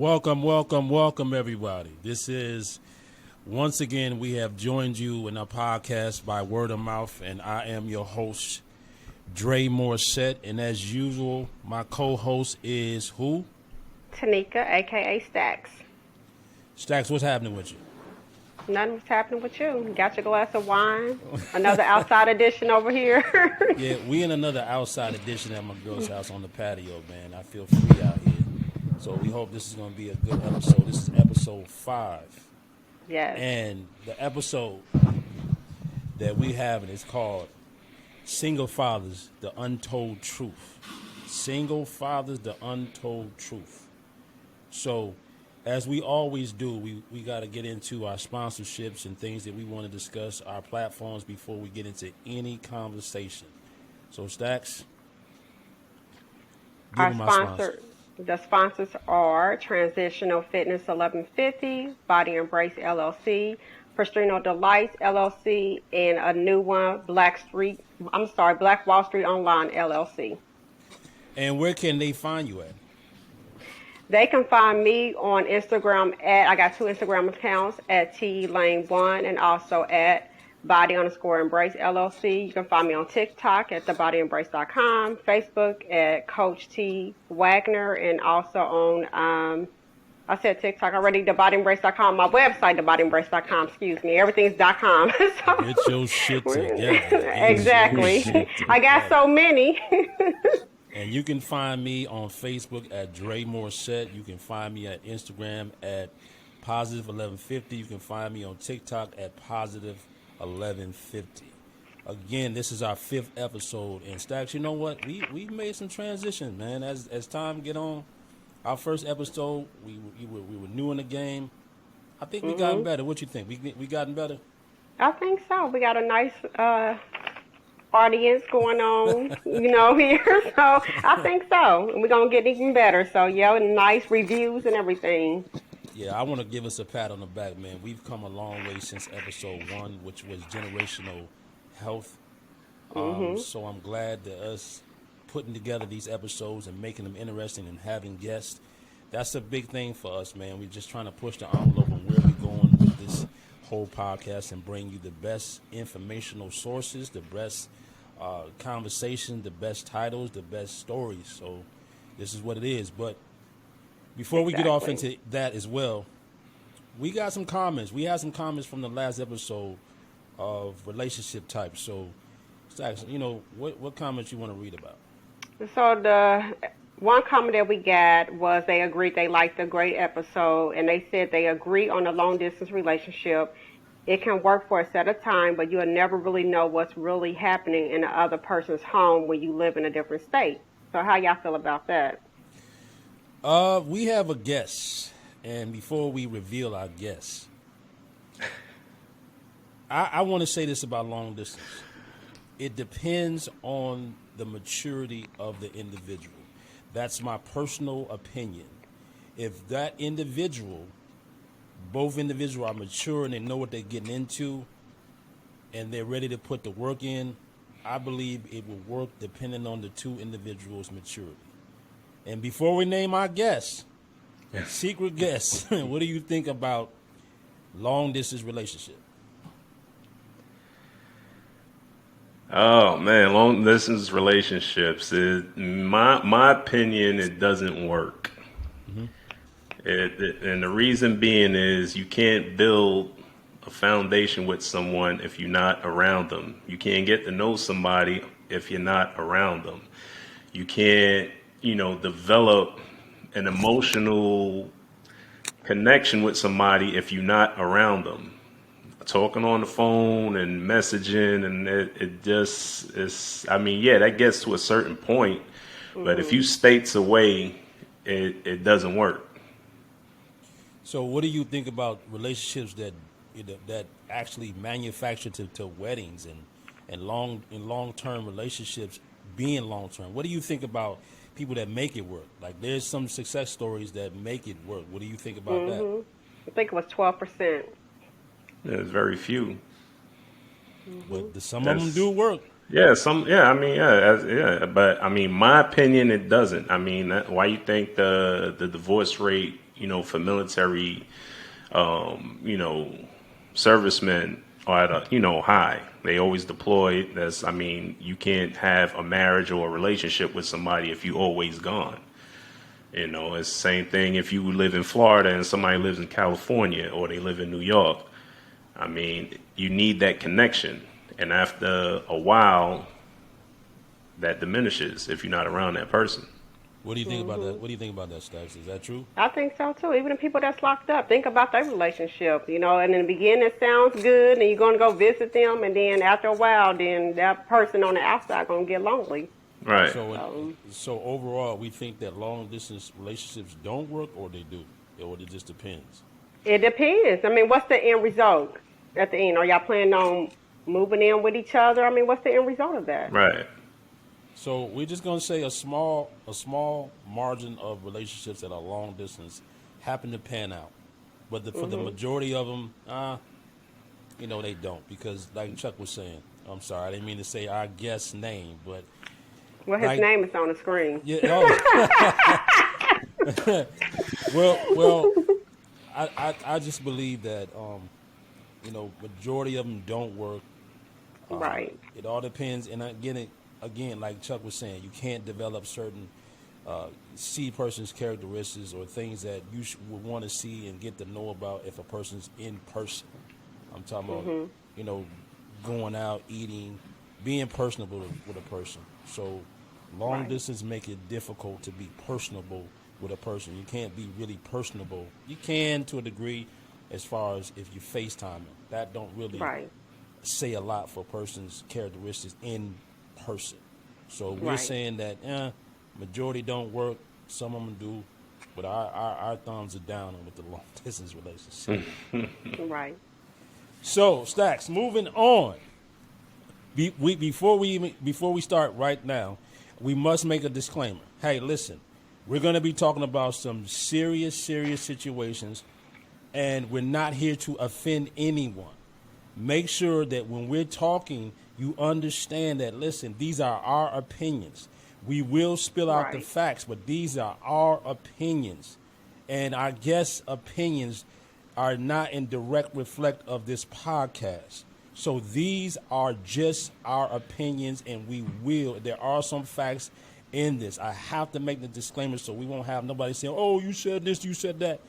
Welcome, everybody. This is, once again, we have joined you in our podcast by word of mouth, and I am your host, Dre Morissette, and as usual, my co-host is who? Tanika, a.k.a. Stacks. Stacks, what's happening with you? Nothing's happening with you. Got your glass of wine. Another outside edition over here. Yeah, we in another outside edition at my girl's house on the patio, man. I feel free out here. So we hope this is going to be a good episode. This is episode 5. Yes. And the episode that we have is called Single Fathers, the Untold Truth. Single Fathers, the Untold Truth. So, as we always do, we got to get into our sponsorships and things that we want to discuss, our platforms, before we get into any conversation. So, Stacks, give them my sponsor. The sponsors are Transitional Fitness 1150, Body Embrace LLC, Pristino Delights LLC, and a new one, Black Wall Street Online LLC. And where can they find you at? They can find me on Instagram I got 2 Instagram accounts at TLane1 and also at Body_Embrace LLC. You can find me on TikTok at thebodyembrace.com, Facebook at Coach T Wagner, and also on, I said TikTok already, thebodyembrace.com, my website, thebodyembrace.com, excuse me, everything's .com. So, get your shit together. Exactly. I got so many. And you can find me on Facebook at Dre Morissette. You can find me at Instagram at Positive1150. You can find me on TikTok at Positive1150. Again, this is our 5th episode. And Stacks, you know what? We made some transitions, man. As time get on, our first episode, we were new in the game. I think we gotten better. What you think? We gotten better? I think so. We got a nice audience going on, here. So I think so. And we're going to get even better. So, yeah, nice reviews and everything. Yeah, I want to give us a pat on the back, man. We've come a long way since episode 1, which was generational health. So I'm glad that us putting together these episodes and making them interesting and having guests, that's a big thing for us, man. We're just trying to push the envelope on where we're going with this whole podcast and bring you the best informational sources, the best conversation, the best titles, the best stories. So this is what it is. But before we get off into that as well, we got some comments. We had some comments from the last episode of relationship types. So, Stacks, what comments you want to read about? So the one comment that we got was they agreed they liked the great episode, and they said they agree on a long-distance relationship. It can work for a set of time, but you'll never really know what's really happening in the other person's home when you live in a different state. So how y'all feel about that? We have a guest, and before we reveal our guest, I want to say this about long distance. It depends on the maturity of the individual. That's my personal opinion. If that individual, both individuals are mature and they know what they're getting into and they're ready to put the work in, I believe it will work depending on the 2 individuals' maturity. And before we name our guest, secret guest, what do you think about long-distance relationship? Oh man, long distance relationships. My opinion, it doesn't work. And the reason being is you can't build a foundation with someone if you're not around them. You can't get to know somebody if you're not around them. You can't, develop an emotional connection with somebody if you're not around them. Talking on the phone and messaging, and it just is, that gets to a certain point, but if you states away, it doesn't work. So what do you think about relationships that actually manufacture to weddings and long-term relationships being long-term? What do you think about people that make it work? Like, there's some success stories that make it work. What do you think about that? I think it was 12%. There's very few. But some of them do work. Yeah, but my opinion, it doesn't. Why you think the divorce rate, for military, servicemen are at a, high. They always deployed. You can't have a marriage or a relationship with somebody if you always gone. It's the same thing if you live in Florida and somebody lives in California or they live in New York. You need that connection. And after a while, that diminishes if you're not around that person. What do you think about that? What do you think about that, Stacks? Is that true? I think so too. Even the people that's locked up, think about their relationship. And in the beginning it sounds good, and you're going to go visit them, and then after a while, then that person on the outside going to get lonely. Right. So overall, we think that long distance relationships don't work, or they do, or it just depends. It depends. What's the end result at the end? Are y'all planning on moving in with each other? What's the end result of that? Right. So we're just going to say a small margin of relationships that are long distance happen to pan out, but for the majority of them, they don't, because like Chuck was saying, I'm sorry, I didn't mean to say our guest's name, but well, his name is on the screen. Yeah. Well, I just believe that majority of them don't work. Right. It all depends, and again, like Chuck was saying, you can't develop certain see person's characteristics or things that you would want to see and get to know about if a person's in person. I'm talking about, going out, eating, being personable with a person. So long distance make it difficult to be personable with a person. You can't be really personable. You can to a degree as far as if you FaceTime. That don't really say a lot for a person's characteristics in person. So we're saying that majority don't work, some of them do, but our thumbs are down with the long distance relationship. Right. So Stacks, moving on. Before we start right now, we must make a disclaimer. Hey, listen, we're going to be talking about some serious situations, and we're not here to offend anyone. Make sure that when we're talking, you understand that, listen, these are our opinions. We will spill out the facts, but these are our opinions. And our guests' opinions are not in direct reflect of this podcast. So these are just our opinions, and there are some facts in this. I have to make the disclaimer so we won't have nobody saying, oh, you said this, you said that.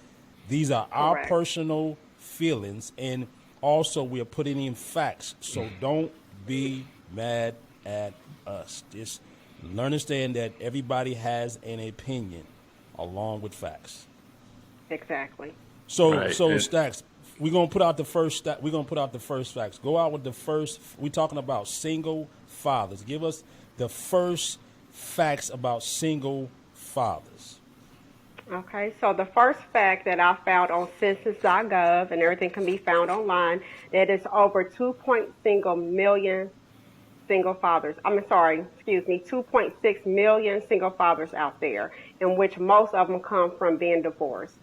These are our personal feelings, and also we are putting in facts. So don't be mad at us. Just understand that everybody has an opinion along with facts. Exactly. So Stacks, we're gonna put out the first. We're gonna put out the first facts. Go out with the first. We're talking about single fathers. Give us the first facts about single fathers. Okay, so the first fact that I found on census.gov, and everything can be found online, that is over 2.6 million single fathers. 2.6 million single fathers out there, in which most of them come from being divorced.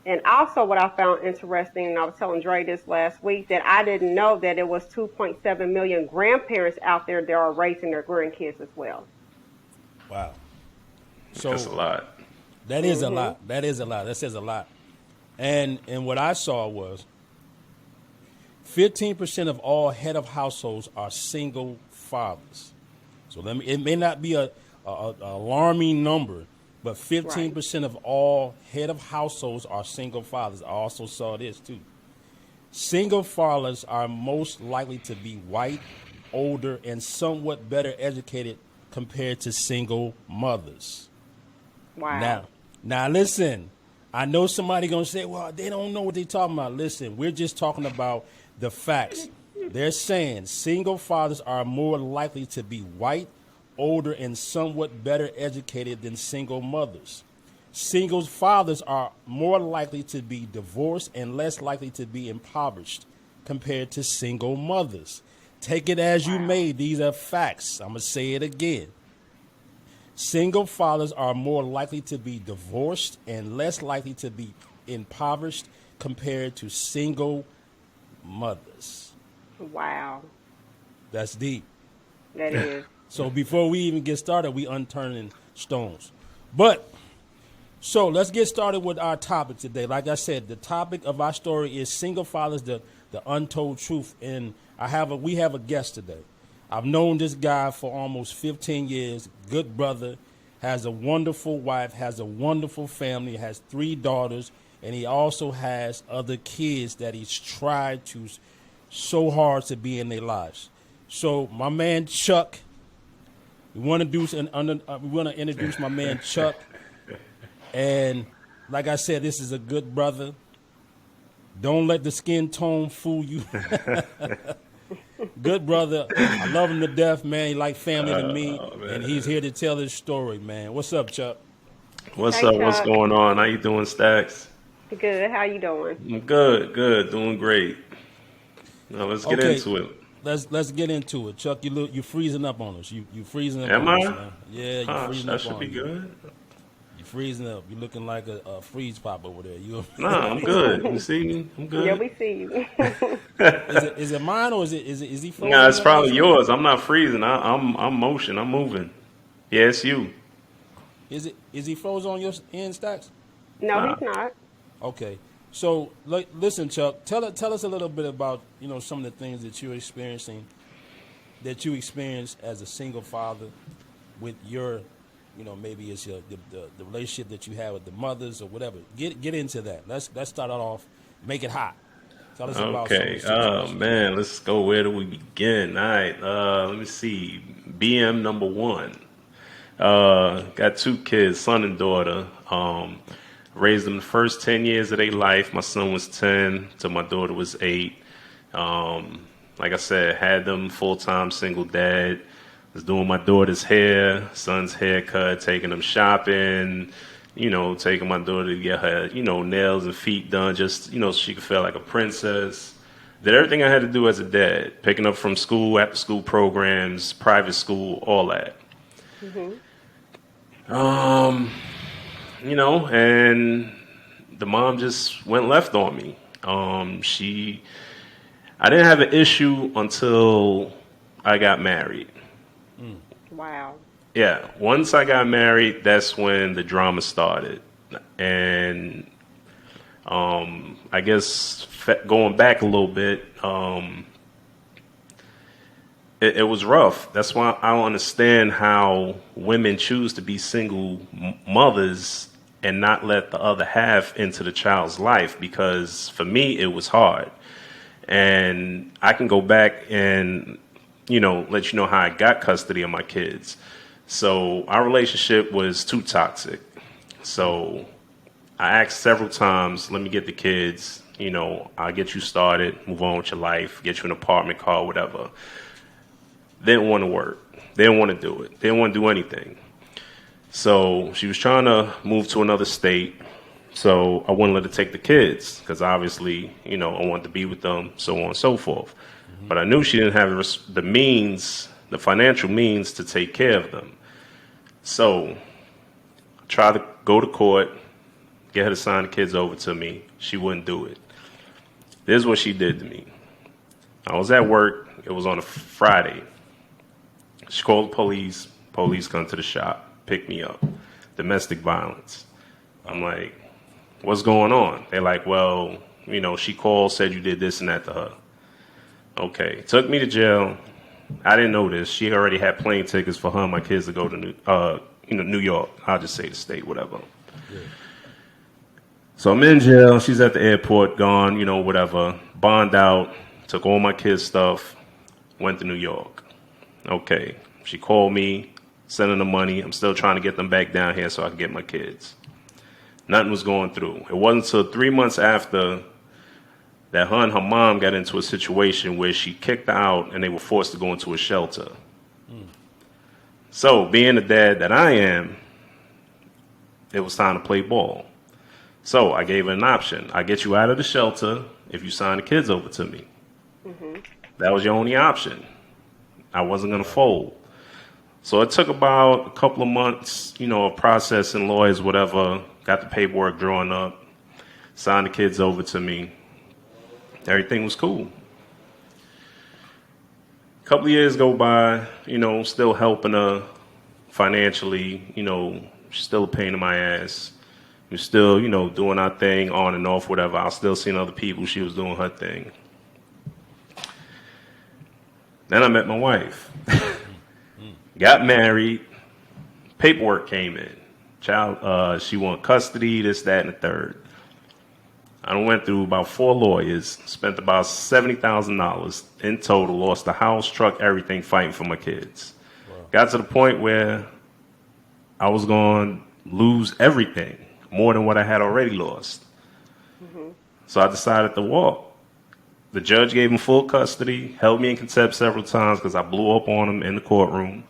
And also what I found interesting, and I was telling Dre this last week, that I didn't know that it was 2.7 million grandparents out there that are raising their grandkids as well. Wow. So that's a lot. That is a lot. That is a lot. That says a lot. And what I saw was 15% of all head of households are single fathers. So it may not be a alarming number, but 15% of all head of households are single fathers. I also saw this too. Single fathers are most likely to be white, older, and somewhat better educated compared to single mothers. Wow. Now listen, I know somebody going to say, well, they don't know what they're talking about. Listen, we're just talking about the facts. They're saying single fathers are more likely to be white, older, and somewhat better educated than single mothers. Single fathers are more likely to be divorced and less likely to be impoverished compared to single mothers. Take it as you may. These are facts. I'm going to say it again. Single fathers are more likely to be divorced and less likely to be impoverished compared to single mothers. Wow. That's deep. That is. So before we even get started, we unturning stones. But So let's get started with our topic today. Like I said, the topic of our story is single fathers, the untold truth. And we have a guest today. I've known this guy for almost 15 years. Good brother, has a wonderful wife, has a wonderful family, has 3 daughters, and he also has other kids that he's tried to so hard to be in their lives. So my man Chuck, we want to introduce my man Chuck. And like I said, this is a good brother. Don't let the skin tone fool you. Good brother. I love him to death, man. He like family to me. And he's here to tell his story, man. What's up, Chuck? What's Hey, up? What's Chuck. going on? How you doing, Stacks? Good. How you doing? I'm good, doing great. Now let's get Okay. into it. Let's get into it. Chuck, you freezing up on us. You freezing up Am on I? us, man. Yeah, you freezing That up should on be us. good. You freezing up. You looking like a freeze pop over there. You Nah, I'm good. You see me? I'm Yeah, good. we see you. is it mine or is he frozen Nah, on it's your probably end? yours. I'm not freezing. I'm motion. I'm moving. Yeah, it's you. Is he frozen on your end, Stacks? No, Nah. he's not. Okay. So listen, Chuck, tell us a little bit about some of the things that you experienced as a single father with your maybe it's the relationship that you have with the mothers or whatever. Get into that. Let's start it off. Make it hot. Tell us about some of the Okay. Oh situations. man, let's go. Where do we begin? All right. Let me see. BM number 1. Got 2 kids, son and daughter. Raised them the first 10 years of their life. My son was 10 till my daughter was 8. Like I said, had them full-time single dad. Was doing my daughter's hair, son's haircut, taking them shopping, taking my daughter to get her, nails and feet done just, so she could feel like a princess. Did everything I had to do as a dad, picking up from school, after school programs, private school, all that. And the mom just went left on me. I didn't have an issue until I got married. Wow. Yeah, once I got married, that's when the drama started. And I guess going back a little bit, it was rough. That's why I don't understand how women choose to be single mothers and not let the other half into the child's life, because for me, it was hard. And I can go back and, let you know how I got custody of my kids. So our relationship was too toxic. So I asked several times, let me get the kids, I'll get you started, move on with your life, get you an apartment, car, whatever. They didn't want to work. They didn't want to do it. They didn't want to do anything. So she was trying to move to another state. So I wouldn't let her take the kids because obviously, I wanted to be with them, so on and so forth. But I knew she didn't have the means, the financial means to take care of them. So I tried to go to court, get her to sign the kids over to me. She wouldn't do it. This is what she did to me. I was at work. It was on a Friday. She called the police. Police come to the shop, pick me up. Domestic violence. I'm like, what's going on? They're like, well, she called, said you did this and that to her. Okay, took me to jail. I didn't know this. She already had plane tickets for her and my kids to go to New York. I'll just say the state, whatever. Yeah. So I'm in jail. She's at the airport, gone, whatever. Bond out. Took all my kids' stuff. Went to New York. Okay. She called me, sending the money. I'm still trying to get them back down here so I can get my kids. Nothing was going through. It wasn't until 3 months after that her and her mom got into a situation where she kicked her out and they were forced to go into a shelter. So, being the dad that I am, it was time to play ball. So, I gave her an option. I get you out of the shelter if you sign the kids over to me. That was your only option. I wasn't going to fold. So it took about a couple of months, of processing, lawyers, whatever, got the paperwork drawn up, signed the kids over to me. Everything was cool. A couple of years go by, still helping her financially, she's still a pain in my ass. We were still, doing our thing on and off, whatever. I was still seeing other people. She was doing her thing. Then I met my wife. Got married. Paperwork came in. She wanted custody, this, that, and the third. I went through about 4 lawyers, spent about $70,000 in total, lost the house, truck, everything, fighting for my kids. Wow. Got to the point where I was going to lose everything, more than what I had already lost. Mm-hmm. So I decided to walk. The judge gave him full custody, held me in contempt several times because I blew up on him in the courtroom.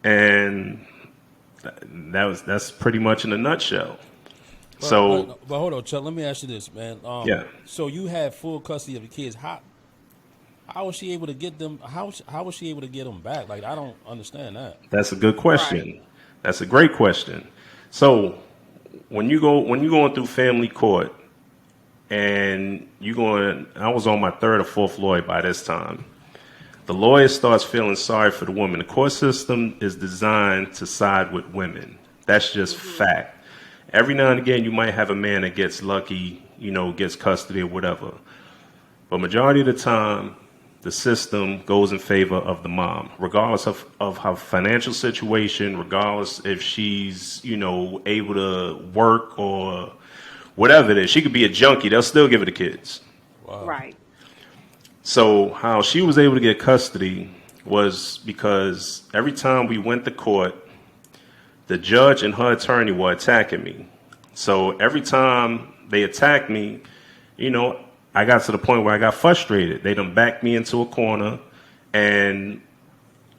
And that's pretty much in a nutshell. But hold on, Chuck. Let me ask you this, man. Yeah. So you had full custody of the kids. How was she able to get them? How was she able to get them back? Like, I don't understand that. That's a good question. Right. That's a great question. So when you're going through family court, and I was on my 3rd or 4th lawyer by this time. The lawyer starts feeling sorry for the woman. The court system is designed to side with women. That's just fact. Every now and again, you might have a man that gets lucky, gets custody or whatever. But majority of the time, the system goes in favor of the mom, regardless of her financial situation, regardless if she's, able to work or whatever it is. She could be a junkie. They'll still give it to kids. Wow. Right. So how she was able to get custody was because every time we went to court, the judge and her attorney were attacking me. So every time they attacked me, I got to the point where I got frustrated. They done backed me into a corner, and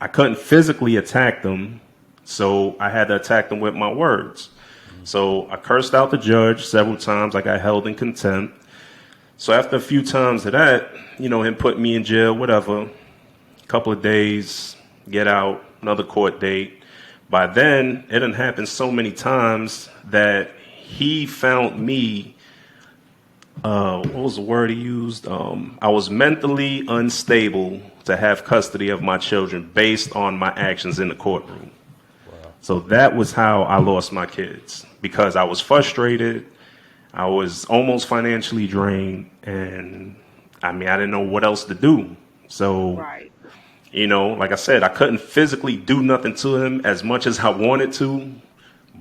I couldn't physically attack them, so I had to attack them with my words. So I cursed out the judge several times. I got held in contempt. So after a few times of that, him putting me in jail, whatever, a couple of days, get out, another court date. By then, it had happened so many times that he found me, what was the word he used? I was mentally unstable to have custody of my children based on my actions in the courtroom. Wow. So that was how I lost my kids. Because I was frustrated, I was almost financially drained, and I didn't know what else to do. So, right. Like I said, I couldn't physically do nothing to him as much as I wanted to,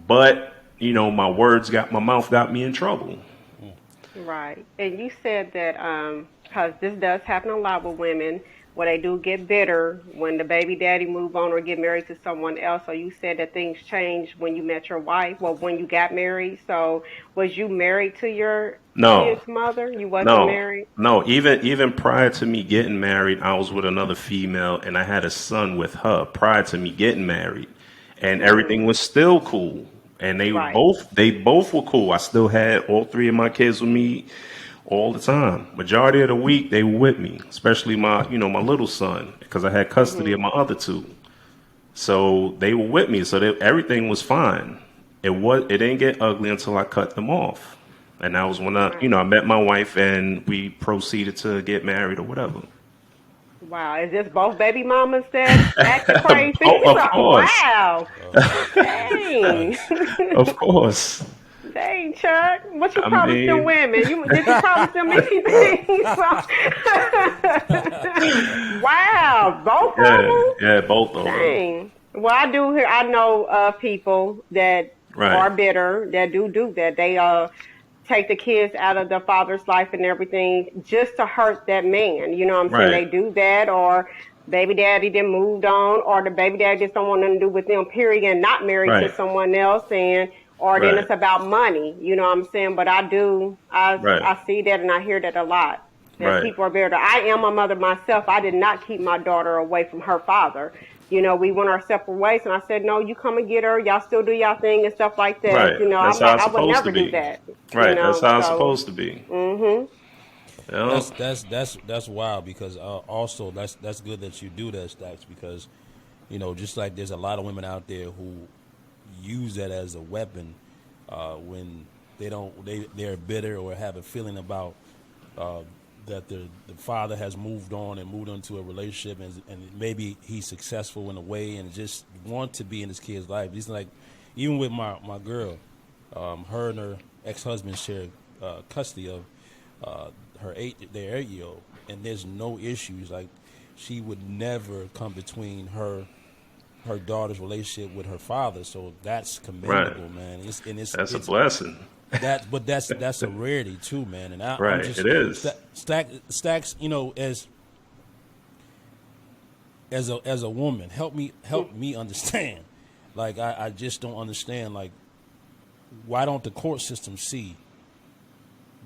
but, my mouth got me in trouble. Right. And you said that, because this does happen a lot with women, where they do get bitter when the baby daddy move on or get married to someone else. So you said that things changed when you met your wife, when you got married. So was you married to your kid's mother? You wasn't married? No, even prior to me getting married, I was with another female, and I had a son with her prior to me getting married. And everything was still cool. And they both were cool. I still had all 3 of my kids with me all the time. Majority of the week they were with me, especially my little son, because I had custody of my other 2. So they were with me. So everything was fine. It didn't get ugly until I cut them off. And that was when I met my wife and we proceeded to get married or whatever. Wow, is this both baby mamas that acting crazy? Of course. Wow. Dang. Of course. Dang, Chuck. What you promised them women? Did you promise them anything? Wow, both of them? Yeah, both of them. Dang. Well, I know people that are bitter, that do that. They take the kids out of the father's life and everything just to hurt that man. You know what I'm saying? They do that, or baby daddy then moved on, or the baby daddy just don't want nothing to do with them, period, and not married to someone else, or then it's about money. You know what I'm saying? But I see that and I hear that a lot. That people are bitter. I am a mother myself. I did not keep my daughter away from her father. We went our separate ways, and I said, no, you come and get her. Y'all still do y'all thing and stuff like that. Right. That's how it's I would supposed never to be. do that. Right. That's how it's supposed to be. Mm-hmm. That's wild, because also that's good that you do that, Stacks, because just like there's a lot of women out there who use that as a weapon when they're bitter or have a feeling about that the father has moved on and moved into a relationship, and maybe he's successful in a way and just want to be in his kid's life. He's like, even with my girl, Her and her ex-husband share custody of their 8-year-old, and there's no issues. Like, she would never come between her daughter's relationship with her father. So that's commendable, Right. man. That's a blessing. But that's a rarity too, man. And I'm Right. just It is. Stacks, as a woman, help me understand. Like, I just don't understand. Like, why don't the court system see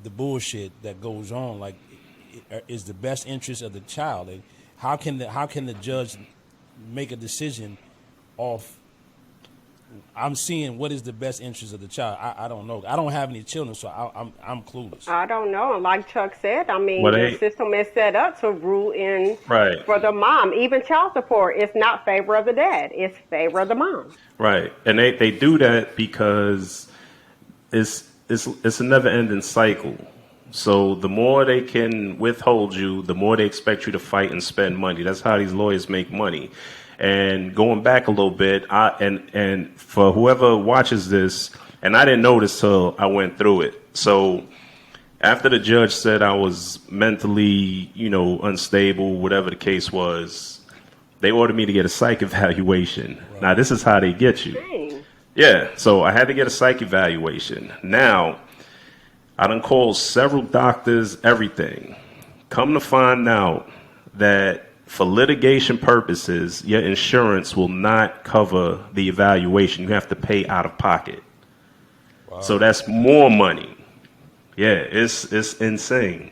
the bullshit that goes on? Like, is the best interest of the child? Like, how can the judge make a decision off? I'm seeing what is the best interest of the child. I don't know. I don't have any children, so I'm clueless. I don't know. And like Chuck said, I mean, Well, the system is set up to rule in right. for the mom. Even child support is not favor of the dad; it's favor of the mom. Right. And they do that because it's a never ending cycle. So the more they can withhold you, the more they expect you to fight and spend money. That's how these lawyers make money. And going back a little bit, and for whoever watches this, and I didn't know this till I went through it. So after the judge said I was mentally, unstable, whatever the case was, they ordered me to get a psych evaluation. Right. Now, this is how they get you. Dang. Yeah, so I had to get a psych evaluation. Now, I done called several doctors, everything. Come to find out that for litigation purposes, your insurance will not cover the evaluation. You have to pay out of pocket. Wow. So that's more money. Yeah, it's insane.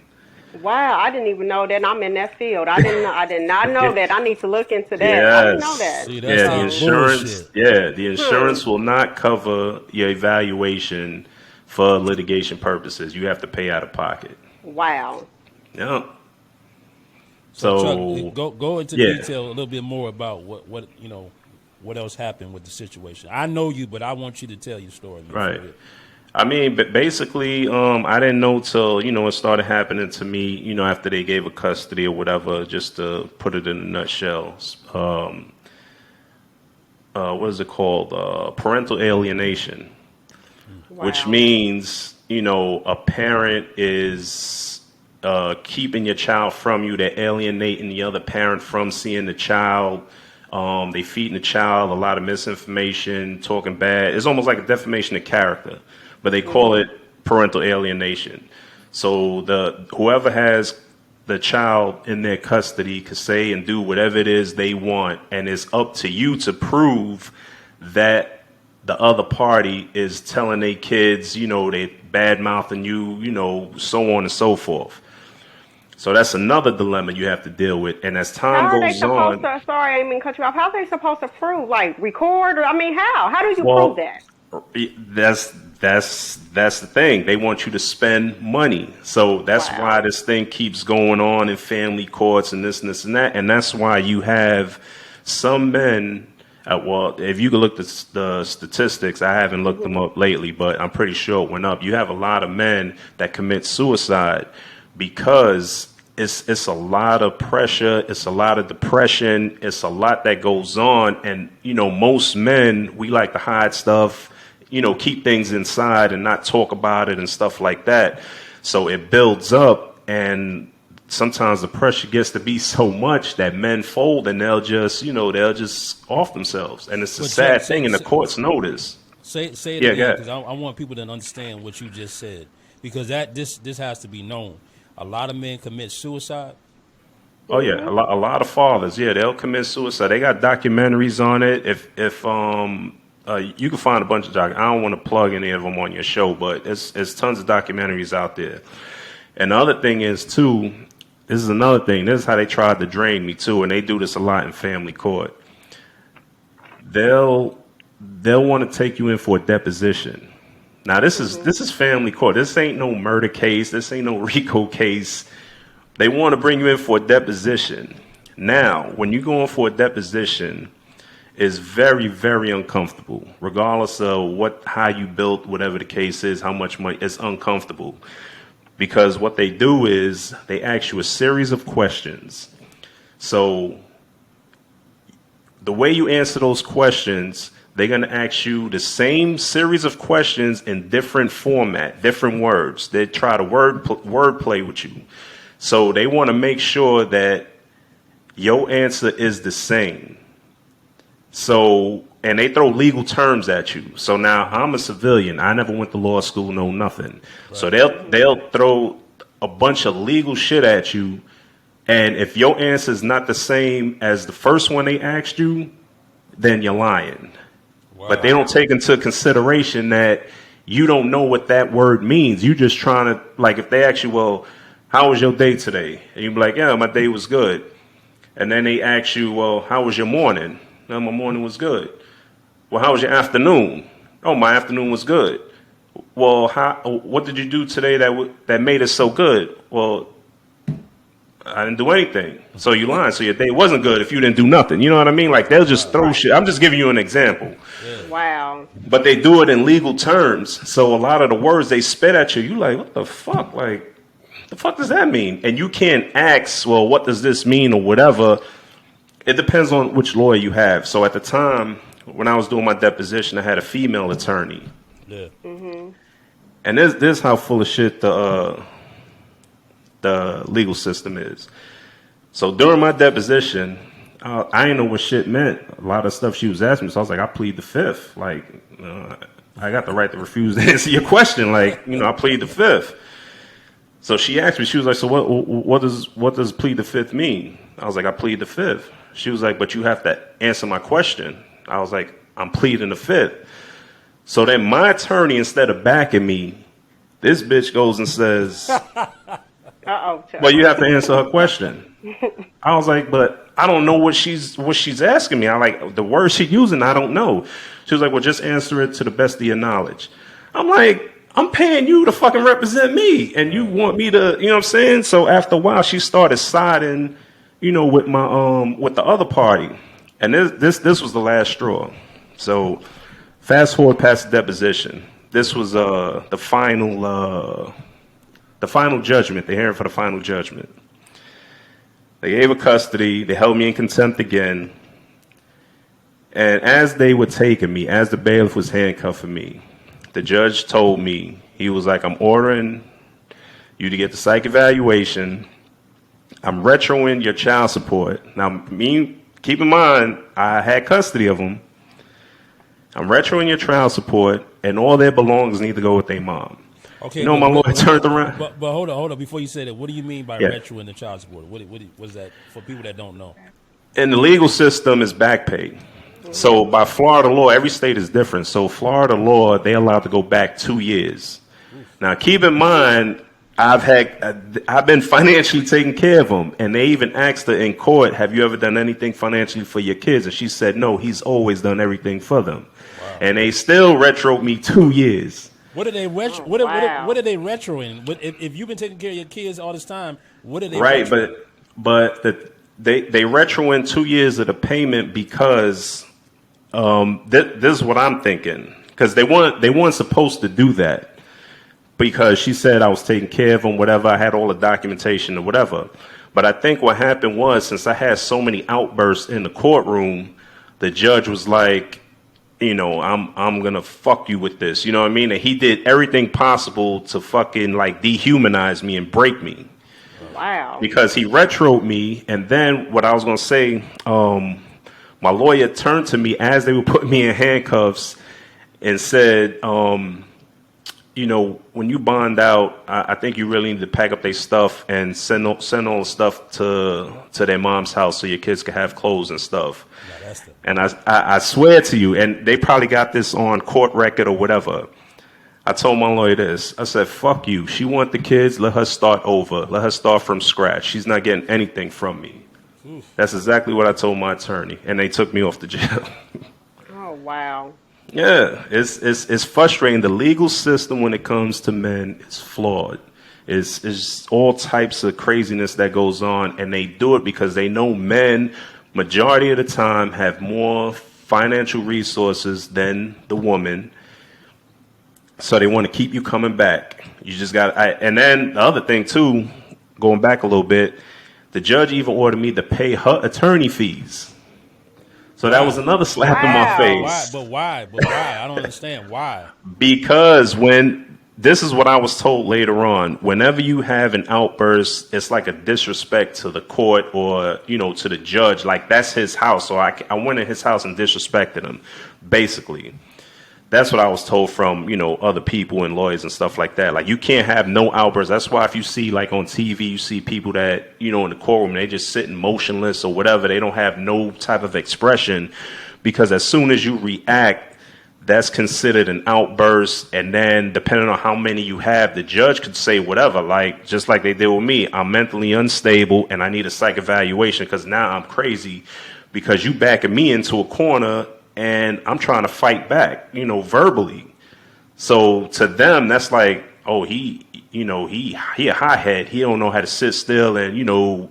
Wow, I didn't even know that. I'm in that field. I did not know that. I need to look into that. Yes. I didn't know that. See, the insurance. The insurance will not cover your evaluation for litigation purposes. You have to pay out of pocket. Wow. Yeah. So Chuck, go into detail a little bit more about what else happened with the situation. I know you, but I want you to tell your story. Man, right. I mean, but basically, I didn't know till, it started happening to me, after they gave a custody or whatever, just to put it in a nutshell. What is it called? Parental alienation, which means, a parent is keeping your child from you. They're alienating the other parent from seeing the child. They feeding the child a lot of misinformation, talking bad. It's almost like a defamation of character. But they call it parental alienation. So whoever has the child in their custody can say and do whatever it is they want, and it's up to you to prove that the other party is telling their kids, they bad mouthing you, so on and so forth. So that's another dilemma you have to deal with. And as time goes on, sorry, I didn't mean to cut you off. How are they supposed to prove? Like record? Or, how? How do you prove that? That's the thing. They want you to spend money. So that's why this thing keeps going on in family courts and this and this and that. And that's why you have some men. If you could look at the statistics, I haven't looked them up lately, but I'm pretty sure it went up. You have a lot of men that commit suicide because it's a lot of pressure, it's a lot of depression, it's a lot that goes on. And, most men, we like to hide stuff, keep things inside and not talk about it and stuff like that. So it builds up, and sometimes the pressure gets to be so much that men fold and they'll just off themselves. And it's a sad thing, and the courts know this. Say it again, because I want people to understand what you just said, because this has to be known. A lot of men commit suicide. Oh yeah, a lot of fathers, they'll commit suicide. They got documentaries on it. If you can find a bunch of I don't want to plug any of them on your show, but there's tons of documentaries out there. And the other thing is too, this is another thing. This is how they tried to drain me too, and they do this a lot in family court. They'll want to take you in for a deposition. Now this is family court. This ain't no murder case. This ain't no RICO case. They want to bring you in for a deposition. Now, when you go in for a deposition, it's very, very uncomfortable, regardless of how you built, whatever the case is, how much money. It's uncomfortable because what they do is they ask you a series of questions. So the way you answer those questions, they're going to ask you the same series of questions in different format, different words. They try to word play with you. So they want to make sure that your answer is the same. So, and they throw legal terms at you. So now I'm a civilian. I never went to law school, no nothing. Right. So they'll throw a bunch of legal shit at you. And if your answer is not the same as the first one they asked you, then you're lying. Wow. But they don't take into consideration that you don't know what that word means. You just trying to, like, if they ask you, well, how was your day today? And you be like, yeah, my day was good. And then they ask you, well, how was your morning? No, my morning was good. Well, how was your afternoon? Oh, my afternoon was good. Well, what did you do today that made it so good? Well, I didn't do anything. So you lying. So your day wasn't good if you didn't do nothing. You know what I mean? Like, they'll just throw shit. I'm just giving you an example. Yeah. Wow. But they do it in legal terms. So a lot of the words they spit at you, you like, what the fuck? Like, the fuck does that mean? And you can't ask, well, what does this mean or whatever. It depends on which lawyer you have. So at the time, when I was doing my deposition, I had a female attorney. Yeah. Mm-hmm. And this is how full of shit the legal system is. So during my deposition, I didn't know what shit meant. A lot of stuff she was asking me, so I was like, I plead the fifth. Like, I got the right to refuse to answer your question. Like, I plead the fifth. So she asked me, she was like, so what does plead the fifth mean? I was like, I plead the fifth. She was like, but you have to answer my question. I was like, I'm pleading the fifth. So then my attorney, instead of backing me, this bitch goes and says, uh-oh. Well, you have to answer her question. I was like, but I don't know what she's asking me. I like the words she's using, I don't know. She was like, well, just answer it to the best of your knowledge. I'm like, I'm paying you to fucking represent me, and you want me to, you know what I'm saying? So after a while, she started siding, with my with the other party, and this was the last straw. So fast forward past the deposition. This was the final judgment. They're hearing for the final judgment. They gave her custody. They held me in contempt again. And as they were taking me, as the bailiff was handcuffing me, the judge told me, he was like, I'm ordering you to get the psych evaluation. I'm retroing your child support. Now, keep in mind, I had custody of them. I'm retroing your child support, and all their belongings need to go with their mom. Okay, my lawyer turned around. But hold on. Before you say that, what do you mean by retroing the child support? What is that for people that don't know? In the legal system, is back pay. So by Florida law, every state is different. So Florida law, they're allowed to go back 2 years. Now, keep in mind, I've been financially taking care of them, and they even asked her in court, "Have you ever done anything financially for your kids?" And she said, "No, he's always done everything for them." Wow. And they still retroed me 2 years. What are they retro? What are they retroing? If you've been taking care of your kids all this time, what are they? Right, retroing? but they retro in 2 years of the payment because this is what I'm thinking, because they weren't supposed to do that. Because she said I was taking care of them, whatever. I had all the documentation or whatever. But I think what happened was, since I had so many outbursts in the courtroom, the judge was like, I'm going to fuck you with this. You know what I mean? And he did everything possible to fucking like dehumanize me and break me. Wow. Because he retroed me. And then what I was going to say, my lawyer turned to me as they were putting me in handcuffs and said, when you bond out, I think you really need to pack up their stuff and send all the stuff to their mom's house so your kids can have clothes and stuff. Yeah, and I swear to you, and they probably got this on court record or whatever. I told my lawyer this. I said, fuck you. She want the kids. Let her start over. Let her start from scratch. She's not getting anything from me. Oof. That's exactly what I told my attorney. And they took me off to jail. Oh, wow. Yeah, it's frustrating. The legal system when it comes to men is flawed. It's all types of craziness that goes on, and they do it because they know men, majority of the time, have more financial resources than the woman. So they want to keep you coming back. You just got, and then the other thing too, going back a little bit, the judge even ordered me to pay her attorney fees. So that was Why? another slap in my Wow. Why? face. But why? But why? I don't understand why. Because when this is what I was told later on, whenever you have an outburst, it's like a disrespect to the court or, to the judge. Like, that's his house. So I went in his house and disrespected him, basically. That's what I was told from, other people and lawyers and stuff like that. Like, you can't have no outbursts. That's why if you see, like, on TV, you see people that, in the courtroom, they just sitting motionless or whatever. They don't have no type of expression, because as soon as you react, that's considered an outburst. And then depending on how many you have, the judge could say whatever, like, just like they did with me. I'm mentally unstable and I need a psych evaluation because now I'm crazy because you backing me into a corner and I'm trying to fight back, verbally. So to them, that's like, oh, he a hothead. He don't know how to sit still and,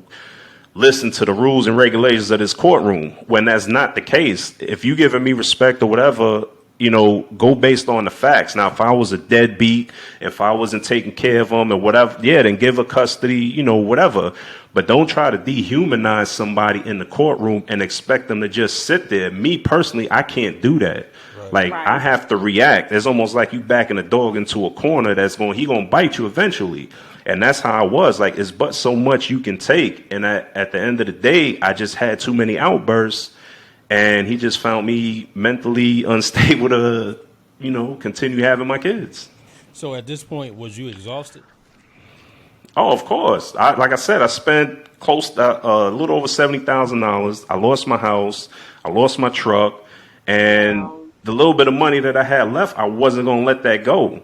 listen to the rules and regulations of this courtroom, when that's not the case. If you giving me respect or whatever, go based on the facts. Now, if I was a deadbeat, if I wasn't taking care of them or whatever, yeah, then give her custody, whatever. But don't try to dehumanize somebody in the courtroom and expect them to just sit there. Me personally, I can't do that. Right. Like, Right. I have to react. It's almost like you backing a dog into a corner he gonna bite you eventually. And that's how I was. Like, it's but so much you can take. And at the end of the day, I just had too many outbursts. And he just found me mentally unstable to, continue having my kids. So at this point, was you exhausted? Oh, of course. Like I said, I spent close to a little over $70,000. I lost my house. I lost my truck. And Wow. the little bit of money that I had left, I wasn't going to let that go.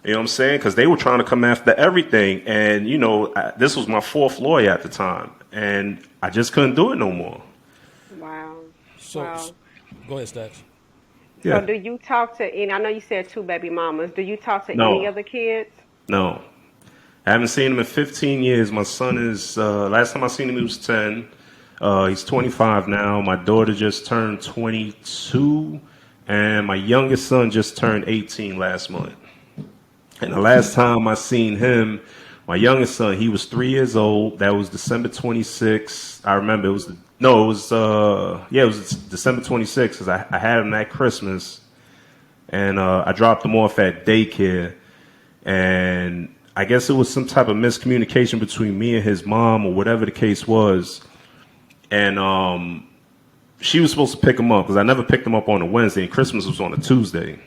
You know what I'm saying? Because they were trying to come after everything. And, this was my fourth lawyer at the time. And I just couldn't do it no more. Wow. So, Wow. go ahead, Stacks. Yeah. So do you talk to any? I know you said two baby mamas. Do you talk to No. any of the kids? No. I haven't seen him in 15 years. My son is, last time I seen him, he was 10. He's 25 now. My daughter just turned 22. And my youngest son just turned 18 last month. And the last time I seen him, my youngest son, he was 3 years old. That was December 26th. I remember it was December 26th because I had him that Christmas. And I dropped him off at daycare. And I guess it was some type of miscommunication between me and his mom or whatever the case was. And she was supposed to pick him up because I never picked him up on a Wednesday and Christmas was on a Tuesday.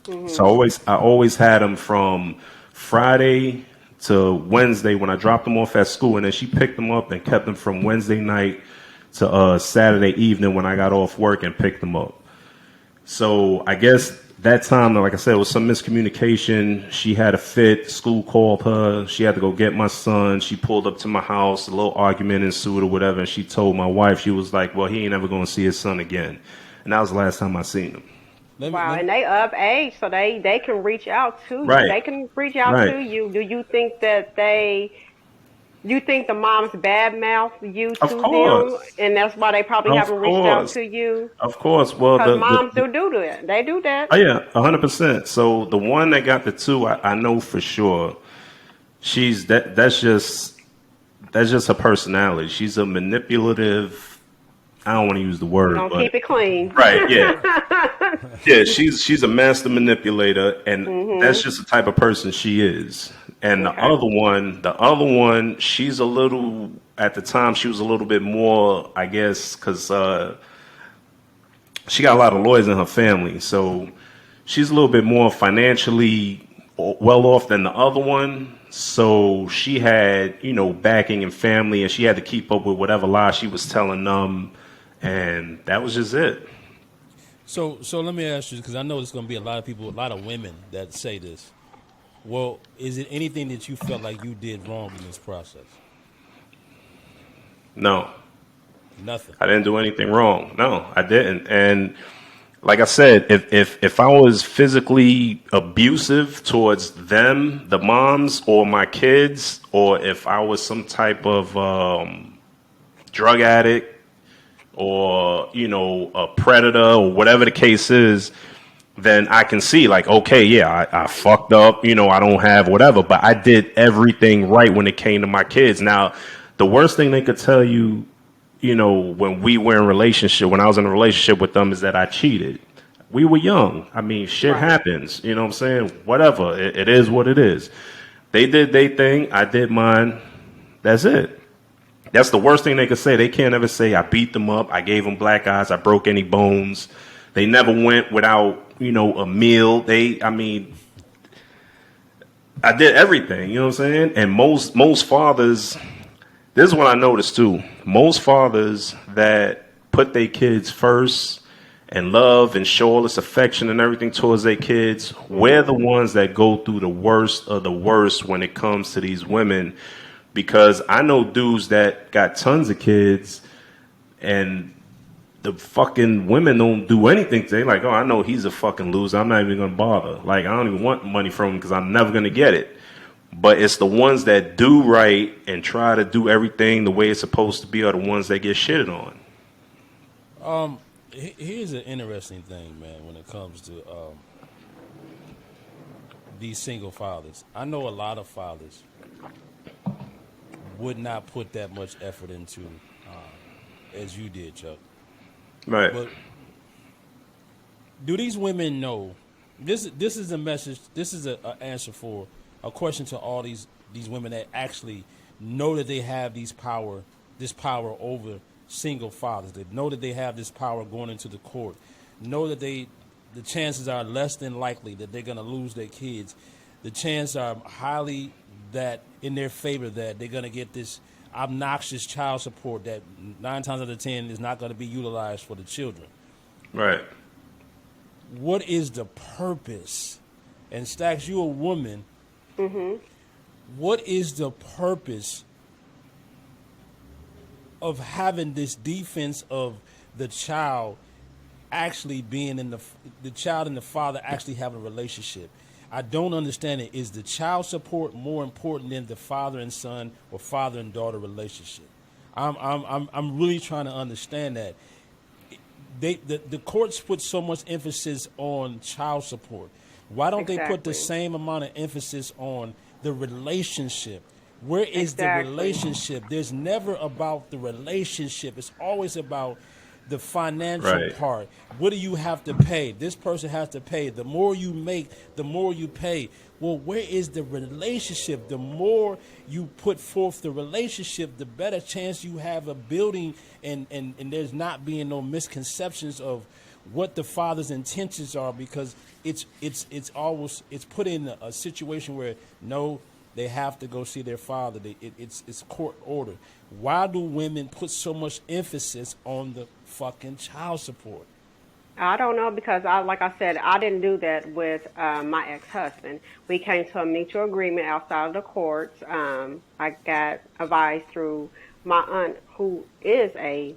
Mm-hmm. So I always had him from Friday to Wednesday when I dropped him off at school. And then she picked him up and kept him from Wednesday night to Saturday evening when I got off work and picked him up. So I guess that time, like I said, it was some miscommunication. She had a fit. School called her. She had to go get my son. She pulled up to my house. A little argument ensued or whatever. And she told my wife, she was like, well, he ain't ever going to see his son again. And that was the last time I seen him. Wow, and they of age, so they can reach out to you. Right. They can reach out Right. to you. Do you think that you think the moms badmouth you Of to course. them, and that's why they probably Of haven't reached out course. to you? Of course. Well, Because moms do that. They do that. Oh yeah, 100%. So the one that got the two, I know for sure. That's just her personality. She's a manipulative. I don't want to use the word, Don't but keep it clean. right, yeah, yeah. She's a master manipulator, and that's just the type of person she is. And Okay. the other one, she's a little. At the time, she was a little bit more, I guess, because she got a lot of lawyers in her family, so she's a little bit more financially well off than the other one. So she had, backing and family, and she had to keep up with whatever lie she was telling them, and that was just it. So let me ask you, because I know there's going to be a lot of people, a lot of women that say this. Well, is it anything that you felt like you did wrong in this process? No, Nothing. I didn't do anything wrong. No, I didn't. And like I said, if I was physically abusive towards them, the moms, or my kids, or if I was some type of drug addict or, a predator or whatever the case is, then I can see like, okay, yeah, I fucked up, I don't have whatever, but I did everything right when it came to my kids. Now, the worst thing they could tell you when we were in relationship, when I was in a relationship with them, is that I cheated. We were young. I mean, shit Right. happens. You know what I'm saying? Whatever. It is what it is. They did their thing. I did mine. That's it. That's the worst thing they could say. They can't ever say I beat them up. I gave them black eyes. I broke any bones. They never went without, a meal. I mean, I did everything. You know what I'm saying? And most fathers, this is what I noticed too. Most fathers that put their kids first and love and show all this affection and everything towards their kids, we're the ones that go through the worst of the worst when it comes to these women. Because I know dudes that got tons of kids and the fucking women don't do anything. They like, oh, I know he's a fucking loser. I'm not even going to bother. Like, I don't even want money from him because I'm never going to get it. But it's the ones that do right and try to do everything the way it's supposed to be are the ones that get shitted on. Here's an interesting thing, man, when it comes to these single fathers. I know a lot of fathers would not put that much effort into as you did, Chuck. Right. But do these women know? This is a message. This is an answer for a question to all these women that actually know that they have this power over single fathers. They know that they have this power going into the court. Know that the chances are less than likely that they're going to lose their kids. The chances are highly that in their favor that they're going to get this obnoxious child support that 9 times out of 10 is not going to be utilized for the children. Right. What is the purpose? And Stacks, you a woman. Mm-hmm. What is the purpose of having this defense of the child actually being in the child and the father actually having a relationship? I don't understand it. Is the child support more important than the father and son or father and daughter relationship? I'm really trying to understand that. The courts put so much emphasis on child support. Why don't they put the same amount of emphasis on the relationship? Where is the relationship? There's never about the relationship. It's always about the financial part. What do you have to pay? This person has to pay. The more you make, the more you pay. Well, where is the relationship? The more you put forth the relationship, the better chance you have of building and there's not being no misconceptions of what the father's intentions are, because it's put in a situation where no, they have to go see their father. It's court order. Why do women put so much emphasis on the fucking child support? I don't know, because like I said, I didn't do that with my ex-husband. We came to a mutual agreement outside of the courts. I got advice through my aunt, who is a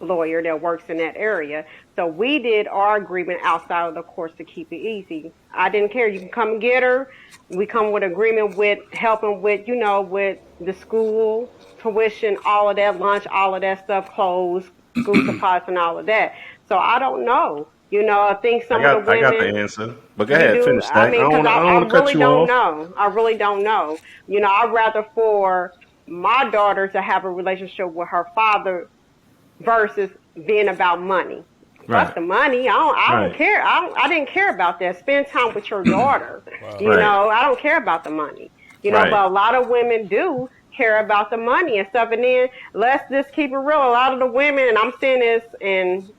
lawyer that works in that area. So we did our agreement outside of the courts to keep it easy. I didn't care. You can come and get her. We come with agreement with helping with, with the school tuition, all of that, lunch, all of that stuff, clothes, school supplies, and all of that. So I don't know. I think some of the women. I got the answer. But go ahead, finish that. I mean, because I don't want to cut really you don't off. know. I really don't know. I'd rather for my daughter to have a relationship with her father versus being about money. Right. Fuck the money. I don't care. I didn't care about that. Spend time with your daughter. Wow. I don't care about the money. But a lot of women do care about the money and stuff. And then let's just keep it real. A lot of the women, and I'm saying this, and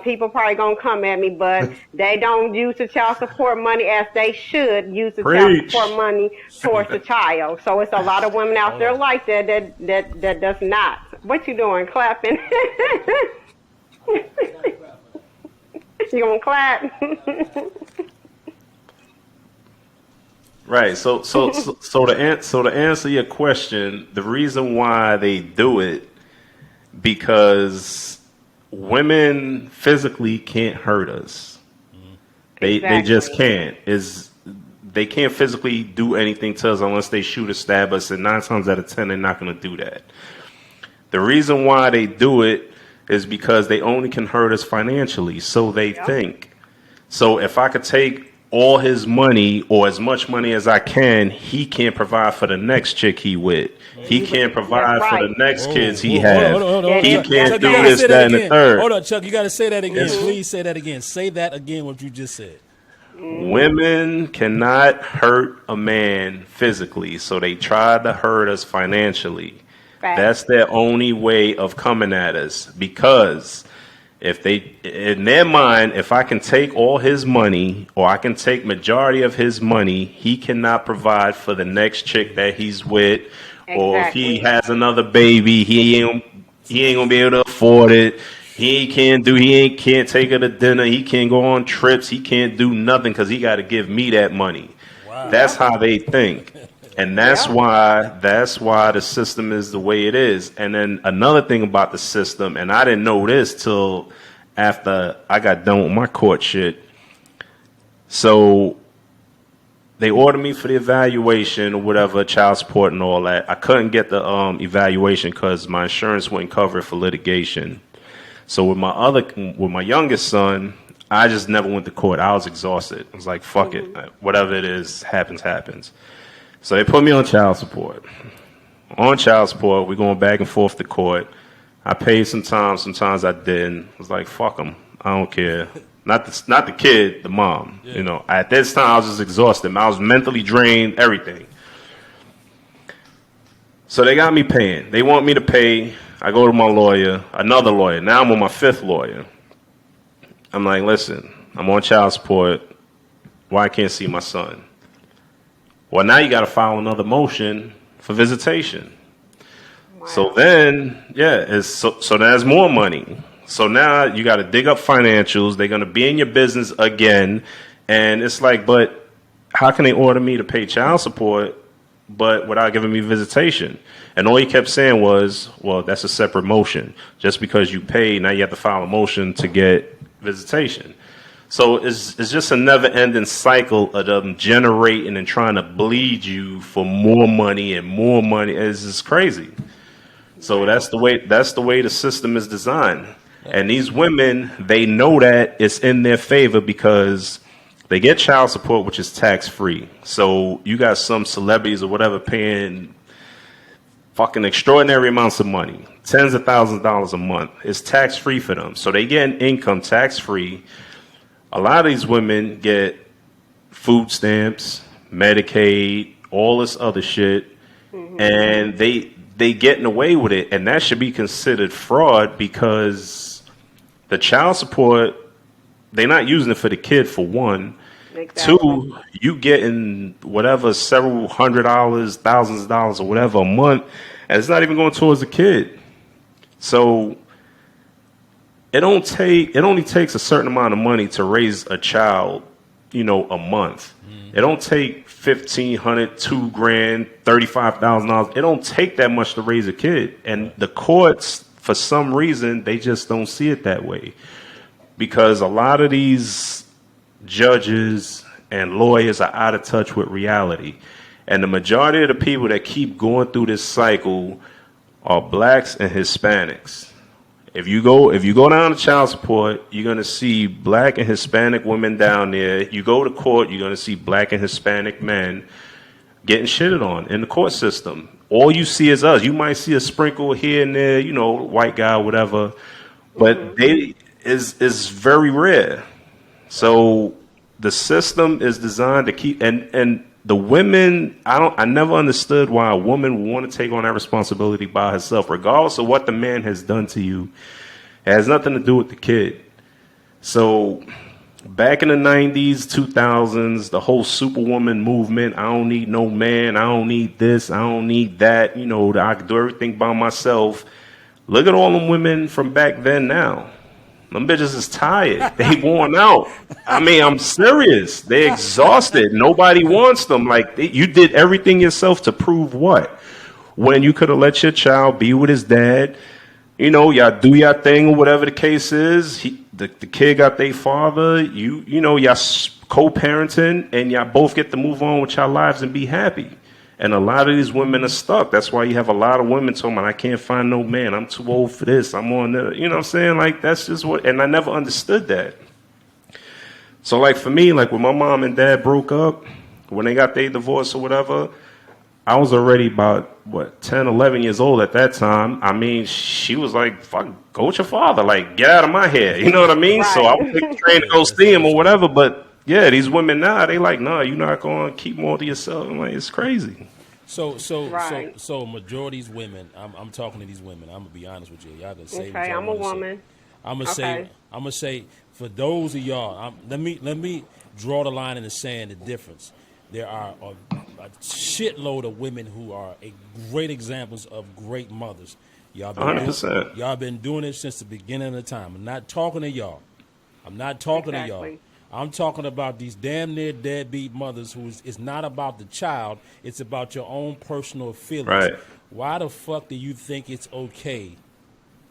people probably gonna come at me, but they don't use the child support money as they should use the child support money towards the child. So it's a lot of women out there like that does not. What you doing? Clapping? You gonna clap? Right. So to answer your question, the reason why they do it, because women physically can't hurt us. They just can't. They can't physically do anything to us unless they shoot or stab us, and 9 times out of 10 they're not going to do that. The reason why they do it is because they only can hurt us financially, so they think. So if I could take all his money or as much money as I can, he can't provide for the next chick he with. He can't provide That's for the right. next kids he Hold on, have. hold on. He Chuck, can't Chuck, do you gotta this, say that, and the again. third. Hold on, Chuck, you gotta say that again. It's- Please say that again. Say that again, what you just said. Women cannot hurt a man physically, so they try to hurt us financially. Facts. That's their only way of coming at us, because if they, in their mind, if I can take all his money or I can take majority of his money, he cannot provide for the next chick that he's with, or if he Exactly. has another baby, he ain't gonna be able to afford it. He can't take her to dinner. He can't go on trips. He can't do nothing because he got to give me that money. Wow. That's how they think, and that's Yeah. why the system is the way it is. And then another thing about the system, and I didn't know this till after I got done with my court shit. So they ordered me for the evaluation or whatever, child support and all that. I couldn't get the evaluation because my insurance wouldn't cover it for litigation. So with my youngest son, I just never went to court. I was exhausted. I was like, fuck it, whatever it is, happens. So they put me on child support. On child support, we're going back and forth to court. I paid sometimes I didn't. I was like, fuck them, I don't care. Not the kid, the mom. Yeah. You know, at this time I was just exhausted. I was mentally drained, everything. So they got me paying. They want me to pay. I go to my lawyer, another lawyer. Now I'm on my fifth lawyer. I'm like, listen, I'm on child support. Why I can't see my son? Well, now you got to file another motion for visitation. Wow. So then, so there's more money. So now you got to dig up financials. They're going to be in your business again. And it's like, but how can they order me to pay child support, but without giving me visitation? And all he kept saying was, well, that's a separate motion. Just because you pay, now you have to file a motion to get visitation. So it's just a never-ending cycle of them generating and trying to bleed you for more money and more money. It's just crazy. So that's the way the system is designed. And these women, they know that it's in their favor because they get child support, which is tax-free. So you got some celebrities or whatever paying fucking extraordinary amounts of money, tens of thousands of dollars a month. It's tax-free for them. So they get an income tax-free. A lot of these women get food stamps, Medicaid, all this other shit, and they getting away with it. And that should be considered fraud because the child support, they're not using it for the kid, for one. Exactly. Two, you getting whatever, several $100s, thousands of dollars or whatever a month, and it's not even going towards the kid. So it only takes a certain amount of money to raise a child, a month. It don't take $1,500, $2,000, $35,000. It don't take that much to raise a kid. And the courts, for some reason, they just don't see it that way. Because a lot of these judges and lawyers are out of touch with reality. And the majority of the people that keep going through this cycle are blacks and Hispanics. If you go down to child support, you're going to see black and Hispanic women down there. You go to court, you're going to see black and Hispanic men getting shitted on in the court system. All you see is us. You might see a sprinkle here and there, white guy, whatever. But is very rare. So the system is designed to keep, and the women, I never understood why a woman would want to take on that responsibility by herself, regardless of what the man has done to you. It has nothing to do with the kid. So back in the 90s, 2000s, the whole superwoman movement, I don't need no man, I don't need this, I don't need that, I can do everything by myself. Look at all them women from back then now. Them bitches is tired. They worn out. I mean, I'm serious. They exhausted. Nobody wants them. Like, you did everything yourself to prove what? When you could have let your child be with his dad. Y'all do your thing or whatever the case is. The kid got their father. Y'all co-parenting, and y'all both get to move on with your lives and be happy. And a lot of these women are stuck. That's why you have a lot of women talking about, I can't find no man. I'm too old for this. I'm on the, you know what I'm saying? Like, that's just what, and I never understood that. So like for me, like when my mom and dad broke up, when they got their divorce or whatever, I was already about, 10, 11 years old at that time. I mean, she was like, fuck, go with your father. Like, get out of my hair. You know what I mean? So I Right. would take the train to Yeah, go that's see him or understandable. whatever. But yeah, these women now, they like, nah, you're not going to keep more to yourself. I'm like, it's crazy. Right. Majority of these women. I'm talking to these women. I'm gonna be honest with you. Y'all can say what Okay. y'all I'm a want to say. woman. I'm gonna say. Okay. I'm gonna say for those of y'all. Let me draw the line in the sand. The difference. There are a shitload of women who are great examples of great mothers. Y'all been doing. 100%. Y'all been doing it since the beginning of the time. I'm not talking to y'all. I'm not talking to y'all. Exactly. I'm talking about these damn near deadbeat mothers who it's not about the child, it's about your own personal feelings. Right. Why the fuck do you think it's okay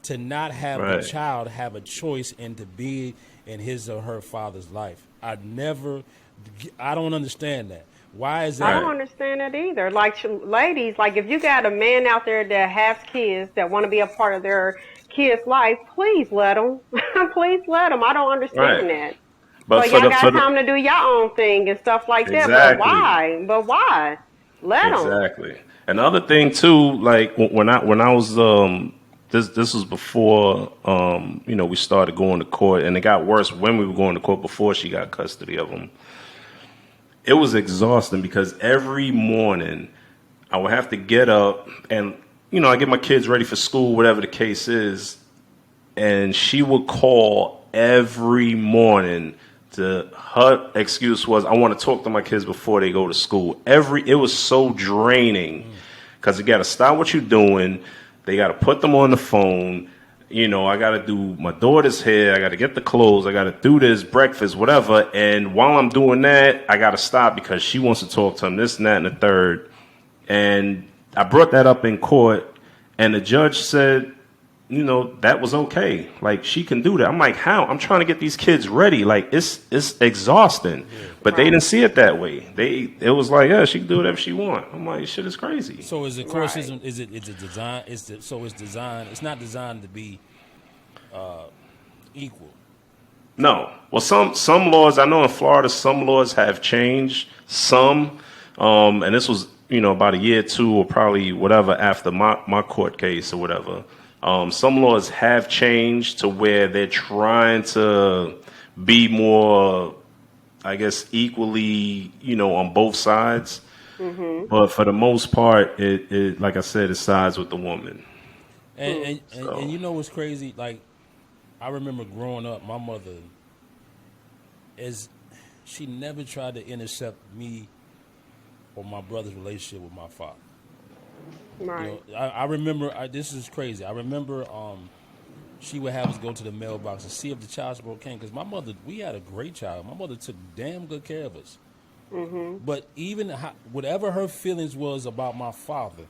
to not have the Right. child have a choice and to be in his or her father's life? I don't understand that. Why is I that? don't Right. understand it either. Like, ladies, like if you got a man out there that has kids that want to be a part of their kid's life, please let them. Please let them. I don't Right. understand that. So But y'all for got the, time to do your own thing and stuff like that. But exactly. why? But why? Let them. Exactly. Another thing too, like when I was this was before we started going to court, and it got worse when we were going to court before she got custody of him. It was exhausting because every morning I would have to get up and I get my kids ready for school, whatever the case is, and she would call every morning. Her excuse was, I want to talk to my kids before they go to school. It was so draining because you got to stop what you're doing. They got to put them on the phone. I got to do my daughter's hair. I got to get the clothes. I got to do this breakfast, whatever. And while I'm doing that, I got to stop because she wants to talk to him, this and that and the third. And I brought that up in court, and the judge said, that was okay. Like, she can do that. I'm like, how? I'm trying to get these kids ready. Like, it's exhausting. Yeah. But they Right. didn't see it that way. It was like, yeah, she can do whatever she want. I'm like, shit is crazy. So is it Right. courses? Is it design? So it's designed. It's not designed to be equal. No. Well, some laws, I know in Florida, some laws have changed. Some, and this was, about a year or two or probably whatever after my court case or whatever. Some laws have changed to where they're trying to be more, I guess, equally, on both sides. Mhm. But for the most part, it like I said, it sides with the woman. And Hmm. and, and, So, and you know what's crazy? Like I remember growing up, my mother is she never tried to intercept me or my brother's relationship with my father. You Right. know, I remember this is crazy. I remember she would have us go to the mailbox and see if the child support came because my mother we had a great child. My mother took damn good care of us. Mhm. But even whatever her feelings was about my father,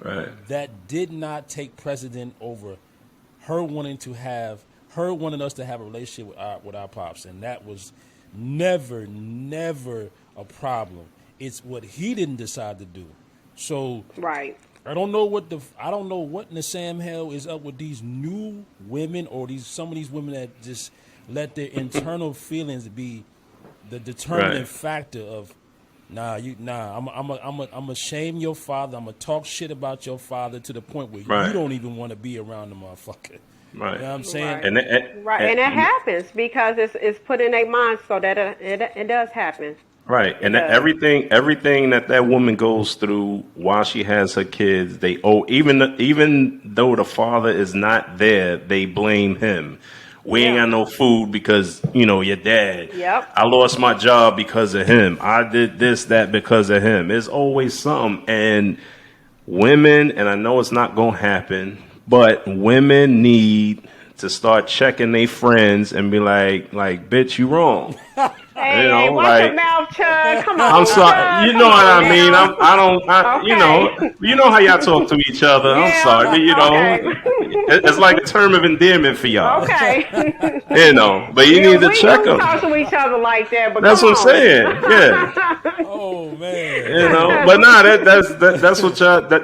right, that did not take precedent over her wanting us to have a relationship with our pops, and that was never a problem. It's what he didn't decide to do. So Right. I don't know what in the Sam hell is up with these new women or some of these women that just let their internal feelings be the determining right, factor of I'm a shame your father. I'm gonna talk shit about your father to the point where you right, don't even want to be around the motherfucker. You right. know what I'm saying? Right. And, and, Right. And it and happens because it's put in their minds so that it does happen. right, It and does. everything that woman goes through while she has her kids, they owe even though the father is not there, they blame him. We ain't Yeah. got no food because your dad. Yep. I lost my job because of him. I did this that because of him. It's always something, and women, and I know it's not gonna happen, but women need to start checking their friends and be like, bitch, you wrong. Hey, hey, watch your Like, mouth, Chud. Come I'm on, sorry. Chud. You Come know what on I mean. now. I don't. Okay. You know how y'all talk to each other. I'm Yeah. sorry. Okay. It's like a term of endearment for y'all. Okay. But you need to We check do talk them. to each other like that, but That's come what I'm saying. Yeah. on. Oh man. But that's what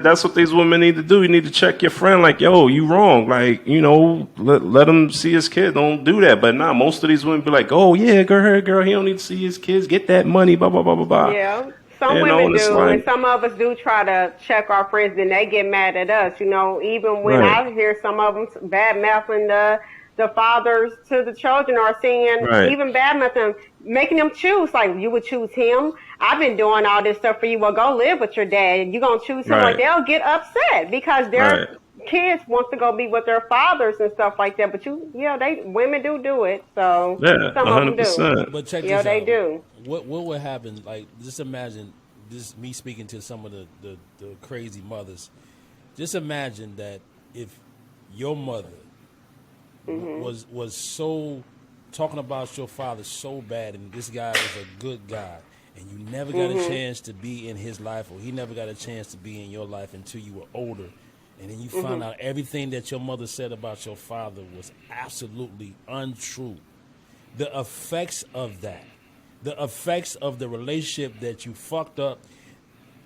that's what these women need to do. You need to check your friend, like, yo, you wrong. Like, let him see his kid. Don't do that. But most of these women be like, oh yeah, girl, he don't need to see his kids. Get that money, blah blah blah blah blah. Yeah, some women And it's do, and like, some of us do try to check our friends, then they get mad at us. Even when right, I hear some of them bad mouthing the fathers to the children, or seeing right, even bad mouthing, making them choose. Like, you would choose him. I've been doing all this stuff for you. Well, go live with your dad, and you're gonna choose him. Like, right, they'll get upset because right. their kids want to go be with their fathers and stuff like that. But women do it. So Yeah, some of them do. 100%. But check Yeah, this they out. do. What would happen? Like, just imagine this: me speaking to some of the crazy mothers. Just imagine that if your mother was so talking about your father so bad, and this guy was a good guy, and you never got a chance to be in his life, or he never got a chance to be in your life until you were older, and then you found out everything that your mother said about your father was absolutely untrue. The effects of that, the effects of the relationship that you fucked up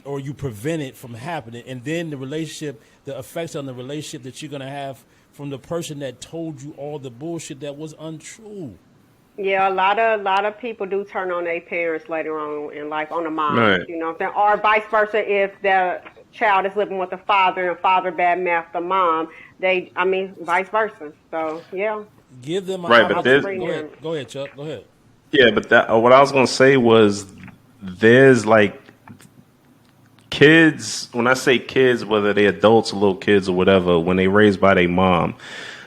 or you prevented from happening, and then the effects on the relationship that you're going to have from the person that told you all the bullshit that was untrue. Yeah, a lot of people do turn on their parents later on in life, on the moms, Right. or vice versa. If the child is living with the father and father bad mouth the mom, vice versa. So yeah, Give them an Right, but I would there's opportunity. bring them. Go ahead, Chuck. Go ahead. yeah, but what I was gonna say was there's like kids. When I say kids, whether they adults or little kids or whatever, when they raised by their mom,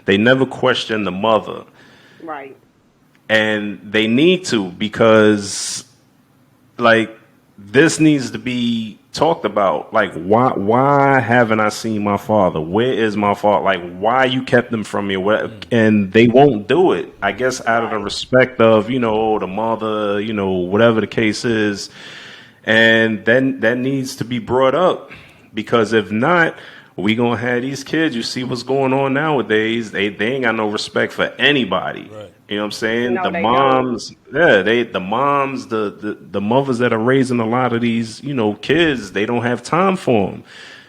they never question the mother, Right. and they need to, because like this needs to be talked about. Like, why haven't I seen my father? Where is my father? Like, why you kept him from me? And they won't do it, I guess, out of the Right. respect of the mother, whatever the case is. And then that needs to be brought up, because if not, we gonna have these kids. You see what's going on nowadays. They ain't got no respect for anybody. Right. You know what I'm saying? No, The they don't. moms, yeah, the moms, the mothers that are raising a lot of these, kids, they don't have time for them,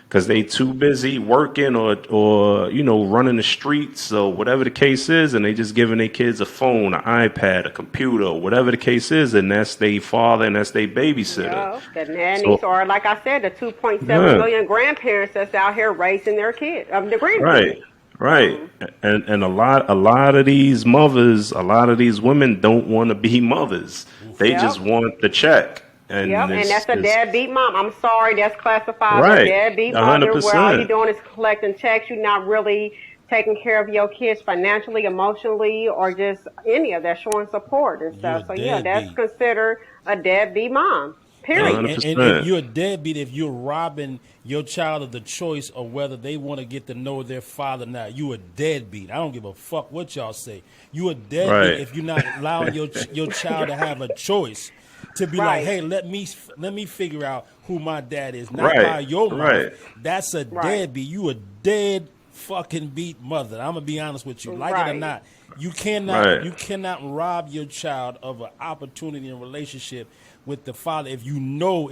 because they too busy working or running the streets or whatever the case is, and they just giving their kids a phone, an iPad, a computer, or whatever the case is, and that's their father and that's their babysitter. Yeah, the nannies, So or like I said, the 2.7 yeah, million grandparents that's out here raising their kids, the right, grandkids. right, So, and a lot of these mothers, a lot of these women don't want to be mothers. They just yep. want the check, and Yep, and that's a it's deadbeat mom. I'm sorry, that's classified as a right, deadbeat a hundred mother, where all you're percent, doing is collecting checks. You're not really taking care of your kids financially, emotionally, or just any of that, showing support and You a stuff. So yeah, that's deadbeat. considered a deadbeat mom. a And, hundred Period. and percent, you're a deadbeat if you're robbing your child of the choice of whether they want to get to know their father or not. You a deadbeat. I don't give a fuck what y'all say. You a deadbeat right, if you're not allowing your child to have a choice to be like, Right. hey, let me figure out who my dad is, not by right, your mouth. right, That's a Right. deadbeat. You a dead fucking beat mother. I'm gonna be honest with you, like it or Right. not. You cannot rob your child of an opportunity and relationship with the father if you know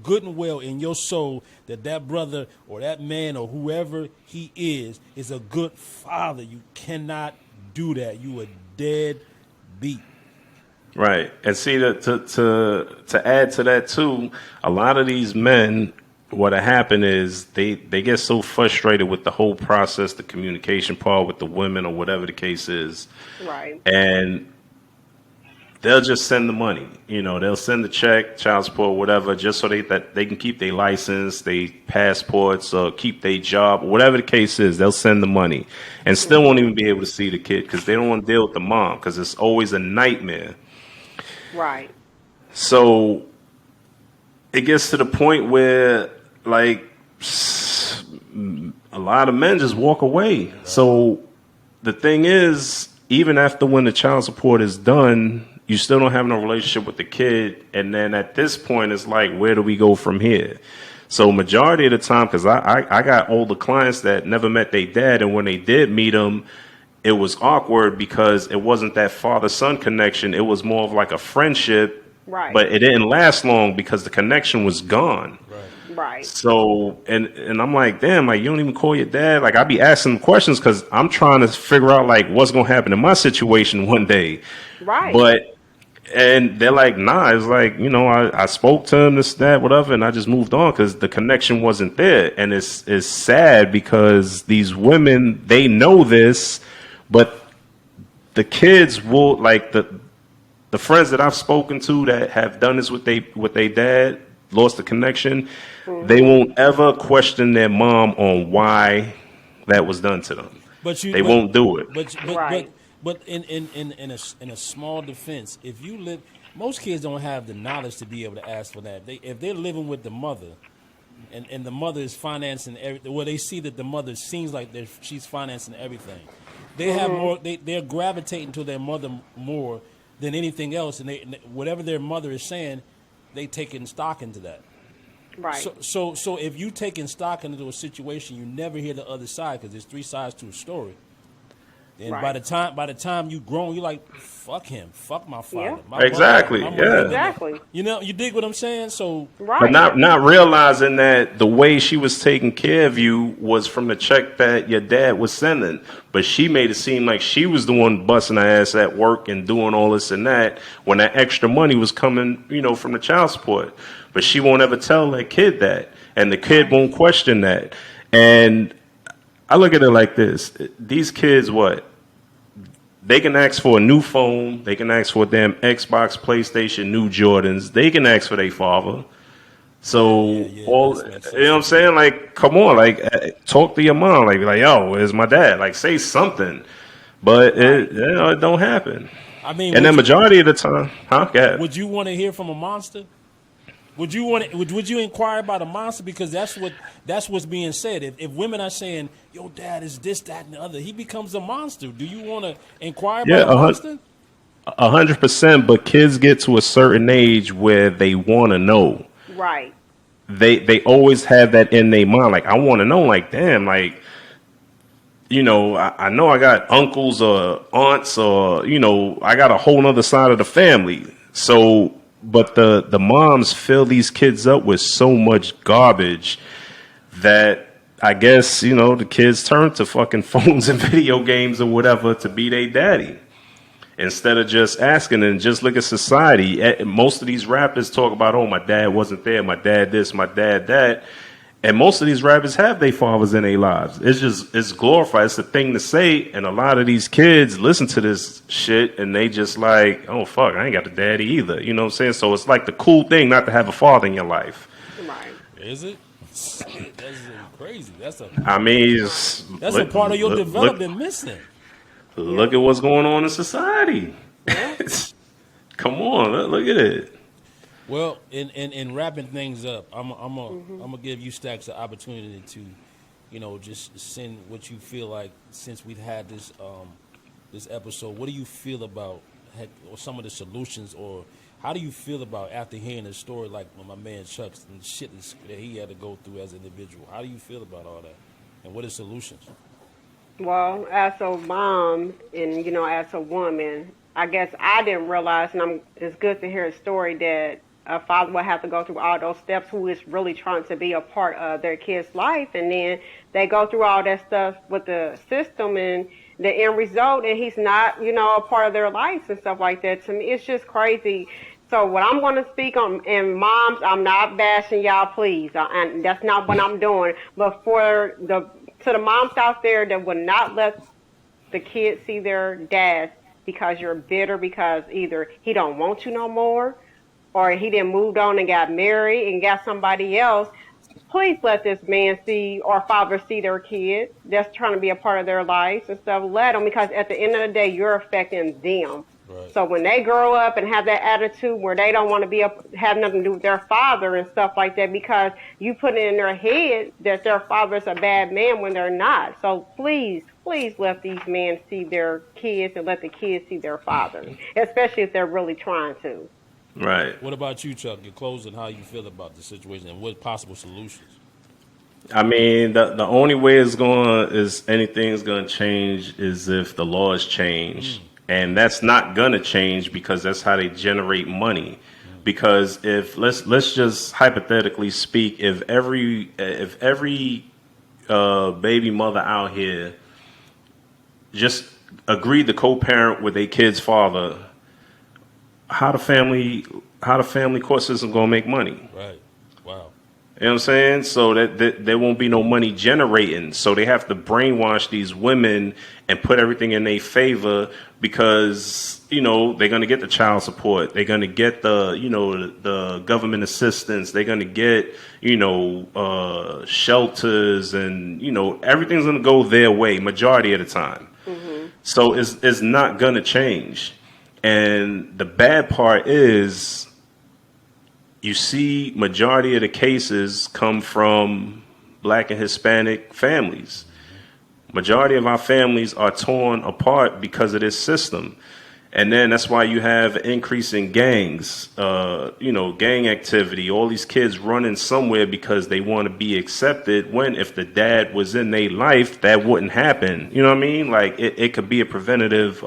good and well in your soul that brother or that man or whoever he is a good father. You cannot do that. You a dead beat. right. And see, to add to that too, a lot of these men, what happened is they get so frustrated with the whole process, the communication part with the women or whatever the case is, Right. and they'll just send the money. They'll send the check, child support, whatever, just so that they can keep their license, their passports, or keep their job, whatever the case is. They'll send the money, and still won't even be able to see the kid, because they don't want to deal with the mom, because it's always a nightmare. Right. So it gets to the point where, like, a lot of men just walk away. So the thing is, even after when the child support is done, you still don't have no relationship with the kid. And then at this point, it's like, where do we go from here? So majority of the time, because I got older clients that never met their dad, and when they did meet him, it was awkward because it wasn't that father-son connection. It was more of like a friendship, Right. but it didn't last long because the connection was gone. Right. Right. So, and I'm like, damn, like you don't even call your dad. Like I be asking questions because I'm trying to figure out like what's gonna happen in my situation one day. Right. But and they're like, nah, it's like, I spoke to him, this, that, whatever, and I just moved on because the connection wasn't there. And it's sad because these women, they know this, but the kids will, like, the friends that I've spoken to that have done this with they dad, lost the connection, they Mhm. won't ever question their mom on why that was done to them. But you, They won't do it. but but but Right. but in a small defense, if you live, most kids don't have the knowledge to be able to ask for that. If they're living with the mother, and the mother is financing everything, well, they see that the mother seems like she's financing everything. They have Mhm. more. They're gravitating to their mother more than anything else, and whatever their mother is saying, they taking stock into that. Right. So if you taking stock into a situation, you never hear the other side because there's three sides to a story. And Right. by the time you grown, you're like, fuck him, fuck my Yeah. father, Exactly. my mother. Yeah. Exactly. You dig what I'm saying? So But Right. not realizing that the way she was taking care of you was from the check that your dad was sending. But she made it seem like she was the one busting her ass at work and doing all this and that when that extra money was coming, from the child support. But she won't ever tell that kid that. And the kid Right. won't question that. And I look at it like this. These kids, what? They can ask for a new phone. They can ask for a damn Xbox, PlayStation, new Jordans. They can ask for their father. So yeah, all that's makes you know sense what to I'm me. saying? Like, come on, like talk to your mom. Like, yo, where's my dad? Like, say something. But Right. it don't happen. I mean, And then majority of the time, huh? Go ahead. would you want to hear from a monster? Would you inquire about a monster because that's what's being said. If women are saying your dad is this, that, and the other, he becomes a monster. Do you want to inquire about Yeah, a monster? 100%. But kids get to a certain age where they want to know. Right. They always have that in their mind. Like, I want to know. Like, damn, like I know I got uncles or aunts or, I got a whole nother side of the family. So, but the moms fill these kids up with so much garbage that I guess, the kids turn to fucking phones and video games or whatever to be their daddy. Instead of just asking and just look at society. Most of these rappers talk about, oh, my dad wasn't there, my dad this, my dad that. And most of these rappers have their fathers in their lives. It's glorified. It's the thing to say. And a lot of these kids listen to this shit and they just like, oh, fuck, I ain't got a daddy either. You know what I'm saying? So it's like the cool thing not to have a father in your life. Right. Is it? Shit, that's crazy. I mean, That's a part of your look, development missing. Yeah. look at what's going on in society. Yeah. Come on, look at it. Well, in wrapping things up, I'm Mhm. gonna give you Stacks the opportunity to, just send what you feel like since we've had this episode. What do you feel about or some of the solutions, or how do you feel about after hearing a story like my man Chuck's and shit that he had to go through as an individual? How do you feel about all that, and what are solutions? Well, as a mom and as a woman, I guess I didn't realize, and it's good to hear a story that a father will have to go through all those steps who is really trying to be a part of their kid's life, and then they go through all that stuff with the system and the end result, and he's not, a part of their lives and stuff like that. To me, it's just crazy. So what I'm going to speak on, and moms, I'm not bashing y'all, please, and that's not what I'm doing. But for the to the moms out there that would not let the kids see their dads because you're bitter because either he don't want you no more or he then moved on and got married and got somebody else, please let this man see or father see their kid that's trying to be a part of their lives and stuff. Let them, because at the end of the day, you're affecting them. Right. So when they grow up and have that attitude where they don't want to have nothing to do with their father and stuff like that, because you put it in their head that their father's a bad man when they're not. So please, please let these men see their kids and let the kids see their fathers, especially if they're really trying to. Right. What about you, Chuck? Your closing, how you feel about the situation and what possible solutions? I mean, the only way is anything's gonna change is if the laws change, Mm, and that's not gonna change because that's how they generate money. mm, Because if let's just hypothetically speak, if every baby mother out here just agreed to co-parent with a kid's father, how the family how the family court system gonna make money? right. Wow. You know what I'm saying? So that there won't be no money generating. So they have to brainwash these women and put everything in their favor because, they're going to get the child support. They're going to get the government assistance. They're going to get, shelters and, everything's going to go their way majority of the time. Mhm. So it's not going to change. And the bad part is you see majority of the cases come from black and Hispanic families. Majority of our families are torn apart because of this system. And then that's why you have an increase in gangs, gang activity, all these kids running somewhere because they want to be accepted when if the dad was in their life, that wouldn't happen. You know what I mean? Like it could be a preventative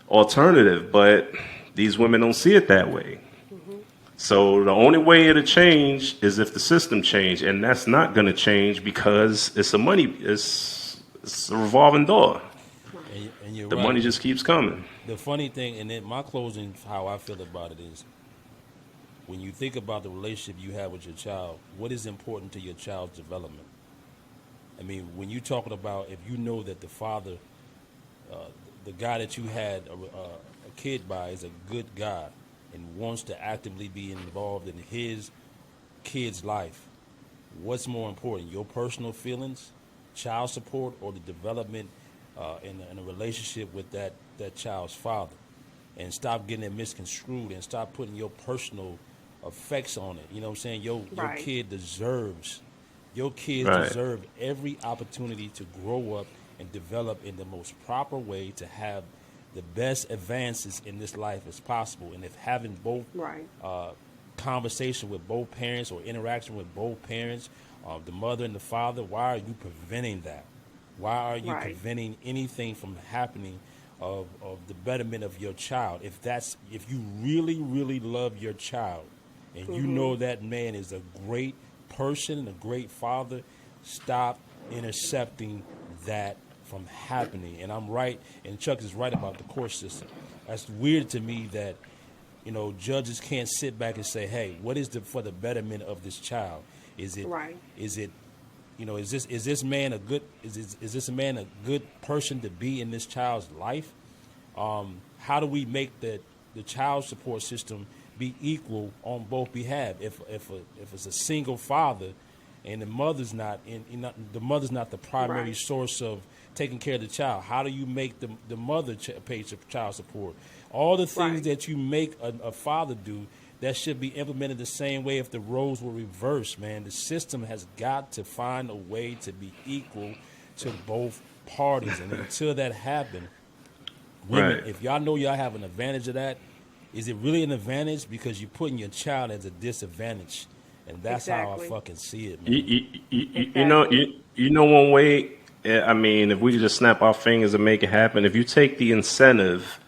alternative, but these women don't see it that way. Mhm. So the only way it'll change is if the system change, and that's not going to change because it's a revolving door. Right. And you're The right. money just keeps coming. The funny thing, and then my closing, how I feel about it is, when you think about the relationship you have with your child, what is important to your child's development? I mean, when you're talking about if you know that the father, uh, the guy that you had a kid by is a good guy and wants to actively be involved in his kid's life, what's more important, your personal feelings, child support, or the development in a relationship with that child's father? And stop getting it misconstrued and stop putting your personal effects on it. You know what I'm saying? Your Right. kid deserves, your kids Right, deserve every opportunity to grow up and develop in the most proper way to have the best advances in this life as possible. And if having both Right. uh, conversation with both parents or interaction with both parents, the mother and the father, why are you preventing that? Why are you Right. preventing anything from happening of the betterment of your child? If you really, really love your child and you know Mhm. that man is a great person and a great father, stop intercepting that from happening. And I'm right, and Chuck is right about the court system. That's weird to me that judges can't sit back and say, "Hey, what is for the betterment of this child? Is it, Right. is it, is this man a good, is this man a good person to be in this child's life? How do we make the child support system be equal on both behalf? If it's a single father, and the mother's not the mother's not the primary Right. source of taking care of the child, how do you make the mother pay child support? All the things Right. that you make a father do, that should be implemented the same way if the roles were reversed, man. The system has got to find a way to be equal to both parties, and until that happens, women, right. if y'all know y'all have an advantage of that, is it really an advantage because you're putting your child at a disadvantage? And that's how I Exactly. fucking see it, You, man. you, you know Exactly. you know one way. I mean, if we could just snap our fingers and make it happen, if you take the incentive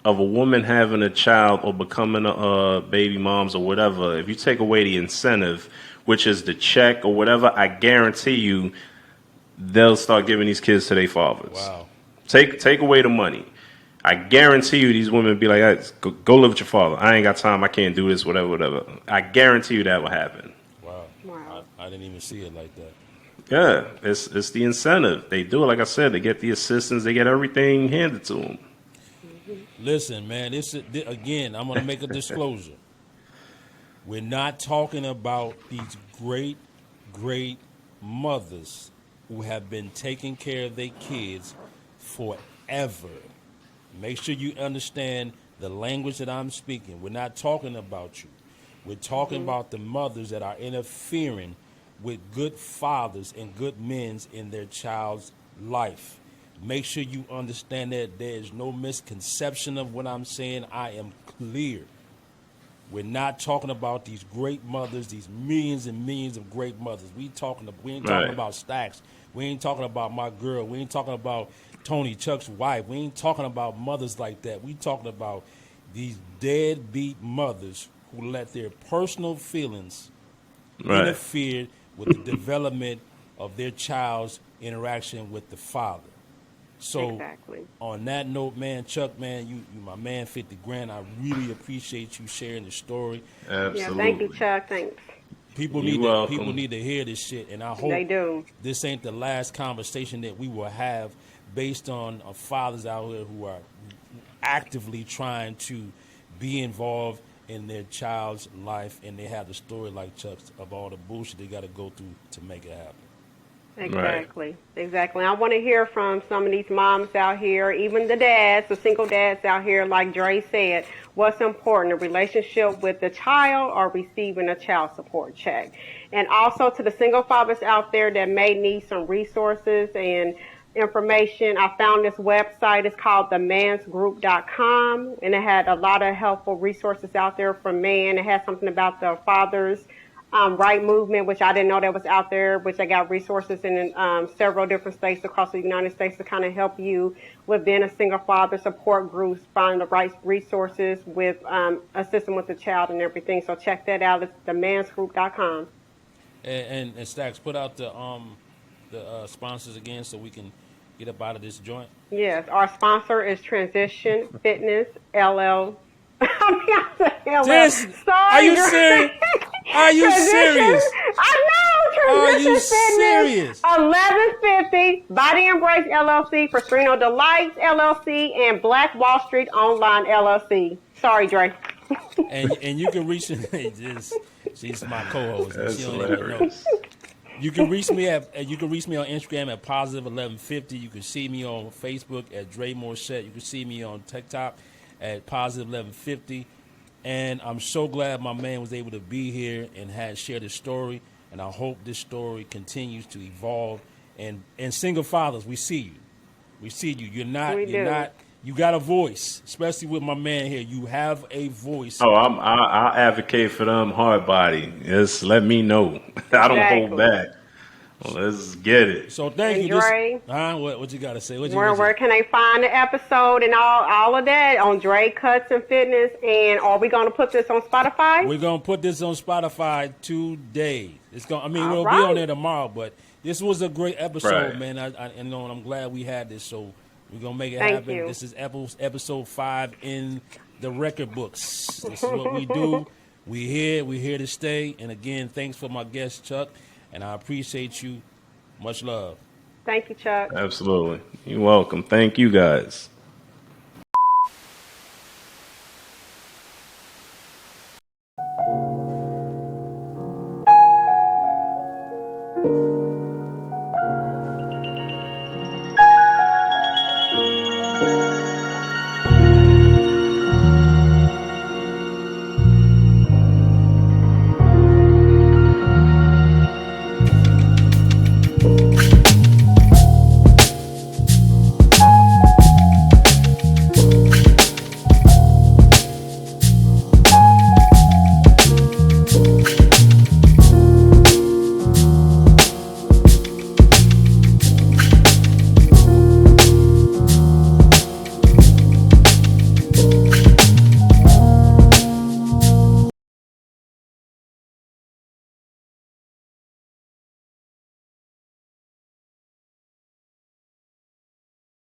of a woman having a child or becoming a baby moms or whatever, if you take away the incentive, which is the check or whatever, I guarantee you they'll start giving these kids to their fathers. Wow. Take away the money. I guarantee you these women be like, "Hey, go live with your father. I ain't got time. I can't do this. Whatever, whatever." I guarantee you that will happen. Wow. Wow. I didn't even see it like that. Yeah, it's the incentive. They do it. Like I said, they get the assistance. They get everything handed to them. Mhm. Listen, man, again, I'm going to make a disclosure. We're not talking about these great, great mothers who have been taking care of their kids forever. Make sure you understand the language that I'm speaking. We're not talking about you. We're talking Mhm. about the mothers that are interfering with good fathers and good men in their child's life. Make sure you understand that there is no misconception of what I'm saying. I am clear. We're not talking about these great mothers, these millions and millions of great mothers. We ain't talking Right. about Stacks. We ain't talking about my girl. We ain't talking about Tony Chuck's wife. We ain't talking about mothers like that. We talking about these deadbeat mothers who let their personal feelings Right. interfere with the development of their child's interaction with the father. So, Exactly. on that note, man, Chuck, man, you my man, 50 grand. I really appreciate you sharing the story. Yeah, thank you, Absolutely. Chuck. Thanks. People You're people welcome. need to hear this shit, and I They hope do. this ain't the last conversation that we will have based on fathers out here who are actively trying to be involved in their child's life, and they have the story like Chuck's of all the bullshit they got to go through to make it happen. Right. Exactly. Exactly. I want to hear from some of these moms out here, even the dads, the single dads out here, like Dre said, what's important, a relationship with the child or receiving a child support check. And also to the single fathers out there that may need some resources and information, I found this website. It's called themansgroup.com, and it had a lot of helpful resources out there for men. It had something about the fathers right movement, which I didn't know that was out there, which I got resources in several different states across the United States to kind of help you with being a single father, support groups, find the right resources with assisting with the child and everything. So check that out. It's themansgroup.com. And Stacks, put out the sponsors again so we can get up out of this joint. Yes, our sponsor is Transition Fitness LL. LL. This, are Sorry, you serious? Are you Transition. serious? I know. Are Transition you Fitness. serious? 1150 Body Embrace LLC, Frustrino Delights LLC, and Black Wall Street Online LLC. Sorry, Dre. And you can reach this. She's my co-host, and That's she don't even know. hilarious. You can reach me on Instagram at positive1150. You can see me on Facebook at Dre Morset. You can see me on TikTok at positive1150. And I'm so glad my man was able to be here and had shared his story. And I hope this story continues to evolve. And single fathers, we see you. We see you. You got a voice, especially with my man here. You have a voice. Oh, I advocate for them hard body. Just let me know. I don't hold Exactly. back. Well, let's get it. So thank And you. Dre, What you got to say? where can they find the episode and all of that on Dre Cuts and Fitness? And are we going to put this on Spotify? We're gonna put this on Spotify today. It's gonna. I mean, All we'll be on right. there tomorrow. But this was a great episode, Right. man. I'm glad we had this. So we're gonna make it Thank happen. you. This is episode 5 in the record books. This is what we do. We're here to stay. And again, thanks for my guest Chuck, and I appreciate you. Much love. Thank you, Chuck. Absolutely. You're welcome. Thank you guys.